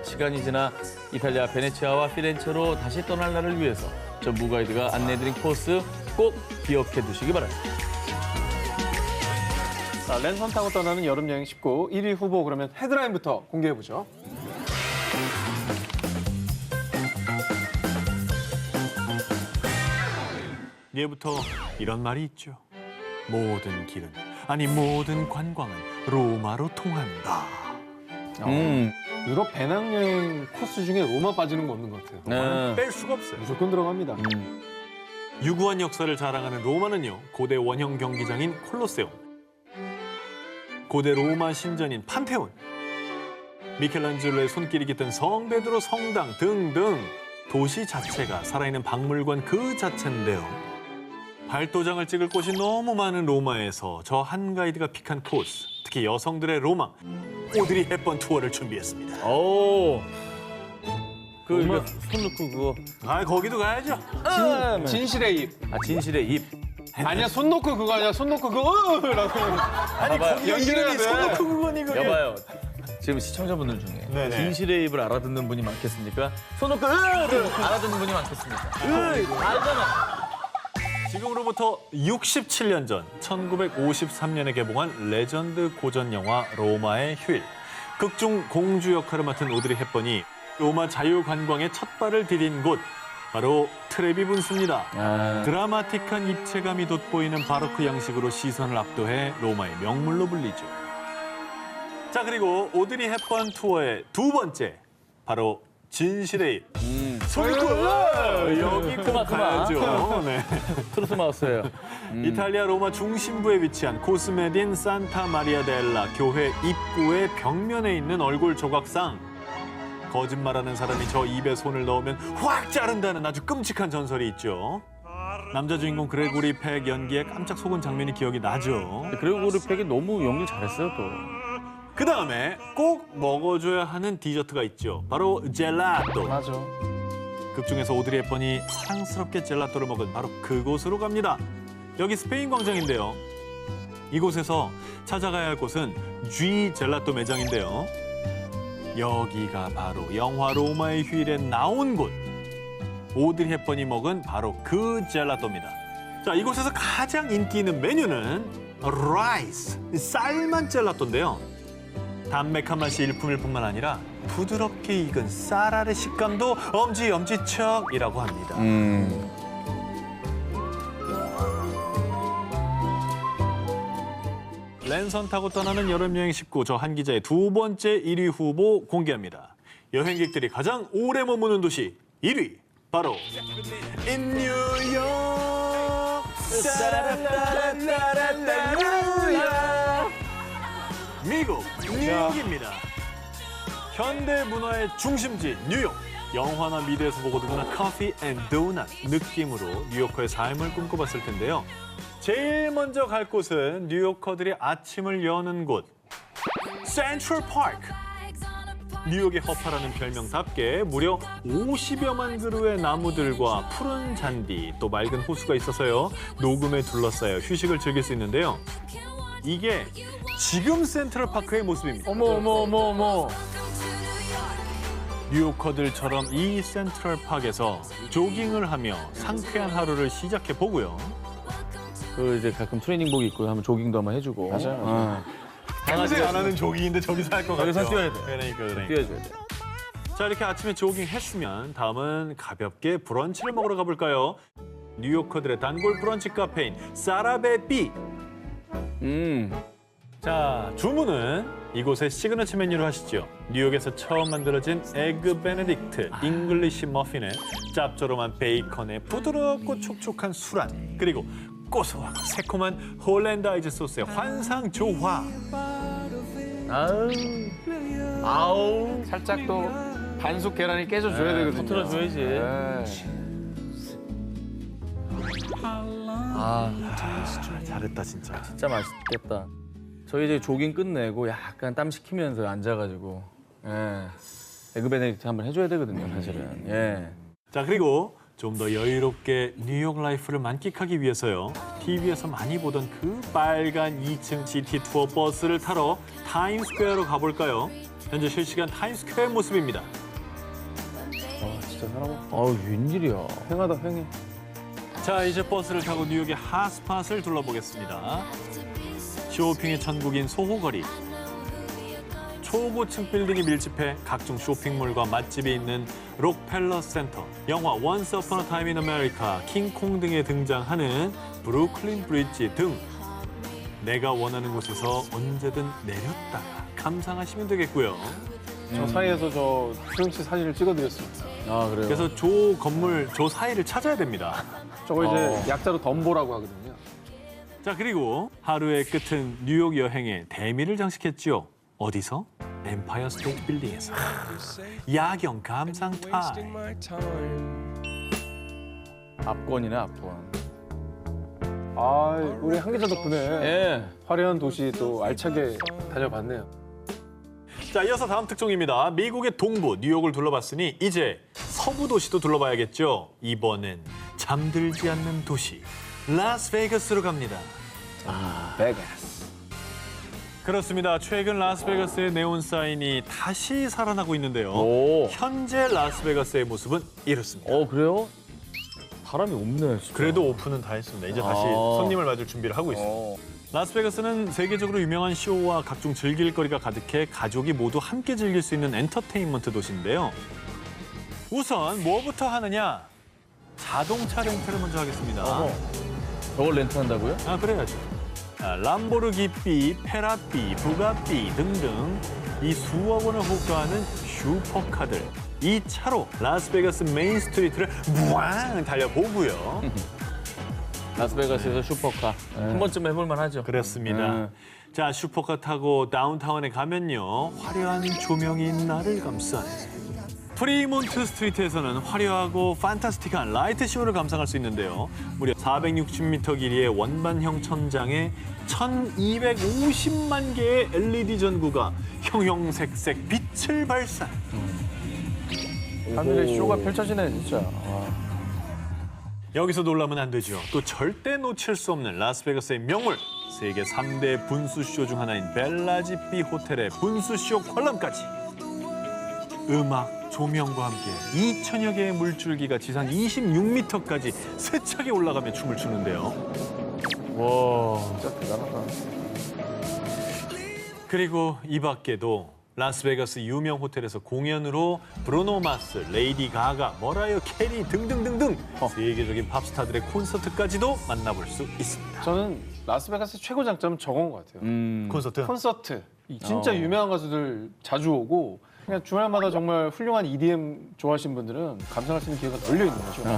[SPEAKER 4] 시간이 지나 이탈리아 베네치아와 피렌체로 다시 떠날 날을 위해서 저 무가이드가 안내해드린 코스 꼭 기억해 두시기 바랍니다.
[SPEAKER 3] 자, 랜선 타고 떠나는 여름 여행 19 1위 후보 그러면 헤드라인부터 공개해 보죠.
[SPEAKER 5] 예부터 이런 말이 있죠. 모든 길은, 아니 모든 관광은 로마로 통한다.
[SPEAKER 3] 유럽 배낭여행 코스 중에 로마 빠지는 거 없는 것 같아요.
[SPEAKER 4] 네.
[SPEAKER 5] 뺄 수가 없어요.
[SPEAKER 3] 무조건 들어갑니다.
[SPEAKER 5] 유구한 역사를 자랑하는 로마는요. 고대 원형 경기장인 콜로세움, 고대 로마 신전인 판테온, 미켈란젤로의 손길이 깃든 성 베드로 성당 등등 도시 자체가 살아있는 박물관 그 자체인데요. 발도장을 찍을 곳이 너무 많은 로마에서 저 한 가이드가 픽한 코스, 특히 여성들의 로망, 오드리 헵번 투어를 준비했습니다.
[SPEAKER 4] 오. 이거 손 넣고 그거.
[SPEAKER 5] 아, 거기도 가야죠.
[SPEAKER 3] 진실의 입.
[SPEAKER 4] 진실의 입.
[SPEAKER 3] 아니야, 손 놓고 그거 아니야. 손 놓고 그거. 라고.
[SPEAKER 5] 아니,
[SPEAKER 4] 봐봐요.
[SPEAKER 5] 거기
[SPEAKER 3] 연기해야
[SPEAKER 5] 이름이
[SPEAKER 3] 돼.
[SPEAKER 5] 손 놓고 그거니 그게.
[SPEAKER 4] 여봐요. 지금 시청자분들 중에
[SPEAKER 5] 네네.
[SPEAKER 4] 진실의 입을 알아듣는 분이 많겠습니까? 손 놓고 으를 알아듣는 분이 많겠습니까? 알잖아.
[SPEAKER 5] 지금으로부터 67년 전 1953년에 개봉한 레전드 고전 영화 로마의 휴일. 극중 공주 역할을 맡은 오드리 헵번이 로마 자유관광에 첫 발을 디딘 곳 바로 트레비 분수입니다. 드라마틱한 입체감이 돋보이는 바로크 양식으로 시선을 압도해 로마의 명물로 불리죠. 자, 그리고 오드리 헵번 투어의 두 번째 바로 진실의 입. 여기 꼭 가야죠. 네.
[SPEAKER 4] 트로트 마우스예요.
[SPEAKER 5] 이탈리아 로마 중심부에 위치한 코스메딘 산타 마리아 델라 교회 입구의 벽면에 있는 얼굴 조각상. 거짓말하는 사람이 저 입에 손을 넣으면 확 자른다는 아주 끔찍한 전설이 있죠. 남자 주인공 그레고리 팩 연기에 깜짝 속은 장면이 기억이 나죠.
[SPEAKER 4] 그레고리 팩이 너무 연기를 잘했어요 또.
[SPEAKER 5] 그 다음에 꼭 먹어줘야 하는 디저트가 있죠. 바로 젤라또.
[SPEAKER 3] 맞아.
[SPEAKER 5] 극중에서 오드리 헵번이 사랑스럽게 젤라또를 먹은 바로 그곳으로 갑니다. 여기 스페인 광장인데요. 이곳에서 찾아가야 할 곳은 G 젤라또 매장인데요. 여기가 바로 영화 로마의 휴일에 나온 곳. 오드리 헵번이 먹은 바로 그 젤라또입니다. 자, 이곳에서 가장 인기 있는 메뉴는 라이스, 쌀만 젤라또인데요. 담백한 맛이 일품일 뿐만 아니라 부드럽게 익은 쌀알의 식감도 엄지척이라고 합니다. 랜선 타고 떠나는 여름여행 19, 저 한 기자의 두 번째 1위 후보 공개합니다. 여행객들이 가장 오래 머무는 도시 1위, 바로 in 뉴욕. 미국 뉴욕입니다. 현대 문화의 중심지 뉴욕. 영화나 미드에서 보거든요. 커피 앤 도넛 느낌으로 뉴요커의 삶을 꿈꿔봤을 텐데요. 제일 먼저 갈 곳은 뉴요커들이 아침을 여는 곳, 센트럴 파크. 뉴욕의 허파라는 별명답게 무려 50여만 그루의 나무들과 푸른 잔디, 또 맑은 호수가 있어서요. 녹음에 둘러싸여 휴식을 즐길 수 있는데요. 이게 지금 센트럴 파크의 모습입니다.
[SPEAKER 3] 어머.
[SPEAKER 5] 뉴요커들처럼 이 센트럴 파크에서 조깅을 하며 상쾌한 하루를 시작해 보고요.
[SPEAKER 4] 그 이제 가끔 트레이닝복 입고 하면 조깅도 한번 해주고.
[SPEAKER 3] 맞아요.
[SPEAKER 5] 평소에 안 하는 조깅인데 저기서 할 것 같아요.
[SPEAKER 4] 저기서 뛰어야 돼.
[SPEAKER 5] 그러니까.
[SPEAKER 4] 뛰어줘야 돼.
[SPEAKER 5] 자, 이렇게 아침에 조깅했으면 다음은 가볍게 브런치를 먹으러 가볼까요? 뉴요커들의 단골 브런치 카페인 사라베비. 자, 주문은 이곳의 시그너처 메뉴로 하시죠. 뉴욕에서 처음 만들어진 에그 베네딕트 잉글리시 머핀에 짭조름한 베이컨에 부드럽고 촉촉한 수란, 그리고 고소하고 새콤한 홀랜다이즈 소스의 환상 조화.
[SPEAKER 4] 아우.
[SPEAKER 3] 살짝 또 반숙 계란이 깨져줘야 되거든요.
[SPEAKER 4] 터트려줘야지.
[SPEAKER 3] 네.
[SPEAKER 5] 잘했다 진짜.
[SPEAKER 4] 진짜 맛있겠다. 저희 이제 조깅 끝내고 약간 땀 식히면서 앉아가지고 에그 베네딕트 한번 해줘야 되거든요, 사실은. 예.
[SPEAKER 5] 자, 그리고 좀 더 여유롭게 뉴욕 라이프를 만끽하기 위해서요. TV에서 많이 보던 그 빨간 2층 GT 투어 버스를 타러 타임스퀘어로 가볼까요? 현재 실시간 타임스퀘어의 모습입니다.
[SPEAKER 3] 진짜 사람
[SPEAKER 4] 아우 웬일이야.
[SPEAKER 3] 횡하다 횡해.
[SPEAKER 5] 자, 이제 버스를 타고 뉴욕의 핫스팟을 둘러보겠습니다. 쇼핑의 천국인 소호거리. 초고층 빌딩이 밀집해 각종 쇼핑몰과 맛집이 있는 록펠러 센터, 영화 Once Upon a Time in America, 킹콩 등에 등장하는 브루클린 브릿지 등 내가 원하는 곳에서 언제든 내렸다가 감상하시면 되겠고요.
[SPEAKER 3] 저 사이에서 저 수영 씨 사진을 찍어드렸습니다.
[SPEAKER 4] 아 그래요.
[SPEAKER 5] 그래서 저 건물, 저 사이를 찾아야 됩니다.
[SPEAKER 3] 저거 이제 약자로 덤보라고 하거든요.
[SPEAKER 5] 자, 그리고 하루의 끝은 뉴욕 여행의 대미를 장식했죠. 어디서? 엠파이어 스테이트 빌딩에서. 야경 감상 타임.
[SPEAKER 4] 압권이네 압권.
[SPEAKER 3] 아, 우리 한 기자 덕분에
[SPEAKER 4] 예.
[SPEAKER 3] 화려한 도시 또 알차게 다녀봤네요.
[SPEAKER 5] 자, 이어서 다음 특종입니다. 미국의 동부 뉴욕을 둘러봤으니 이제 서부 도시도 둘러봐야겠죠. 이번엔 잠들지 않는 도시 라스베이거스로 갑니다.
[SPEAKER 3] 베가스.
[SPEAKER 5] 그렇습니다. 최근 라스베가스의 네온 사인이 다시 살아나고 있는데요.
[SPEAKER 4] 오.
[SPEAKER 5] 현재 라스베가스의 모습은 이렇습니다.
[SPEAKER 4] 그래요? 사람이 없네. 진짜.
[SPEAKER 5] 그래도 오픈은 다 했습니다. 이제 다시 손님을 맞을 준비를 하고 있습니다. 라스베가스는 세계적으로 유명한 쇼와 각종 즐길 거리가 가득해 가족이 모두 함께 즐길 수 있는 엔터테인먼트 도시인데요. 우선 뭐부터 하느냐? 자동차 렌트를 먼저 하겠습니다.
[SPEAKER 4] 저걸 렌트한다고요?
[SPEAKER 5] 그래야죠. 람보르기비, 페라비, 부가비 등등 이 수억 원을 호가하는 슈퍼카들. 이 차로 라스베가스 메인 스트리트를 무앙 달려보고요.
[SPEAKER 4] 라스베가스에서 슈퍼카. 한 번쯤 해볼 만하죠.
[SPEAKER 5] 그렇습니다. 자, 슈퍼카 타고 다운타운에 가면요. 화려한 조명이 나를 감싸네. 프리몬트 스트리트에서는 화려하고 판타스틱한 라이트 쇼를 감상할 수 있는데요. 무려 460m 길이의 원반형 천장에 1250만 개의 LED 전구가 형형색색 빛을 발산.
[SPEAKER 3] 하늘의 쇼가 펼쳐지네 진짜.
[SPEAKER 5] 여기서 놀라면 안 되죠. 또 절대 놓칠 수 없는 라스베가스의 명물. 세계 3대 분수쇼 중 하나인 벨라지비 호텔의 분수쇼 관람까지. 음악, 조명과 함께 2천여 개의 물줄기가 지상 26m까지 세차게 올라가며 춤을 추는데요.
[SPEAKER 4] 와.
[SPEAKER 3] 진짜 대단하다.
[SPEAKER 5] 그리고 이 밖에도 라스베가스 유명 호텔에서 공연으로 브루노 마스, 레이디 가가, 머라이어 캐리 등등등등 세계적인 팝스타들의 콘서트까지도 만나볼 수 있습니다.
[SPEAKER 3] 저는 라스베가스 최고 장점은 저건 것 같아요.
[SPEAKER 5] 콘서트?
[SPEAKER 3] 콘서트. 진짜 유명한 가수들 자주 오고 그냥 주말마다 정말 훌륭한 EDM 좋아하시는 분들은 감상할 수 있는 기회가 널려 있는 거죠. 네.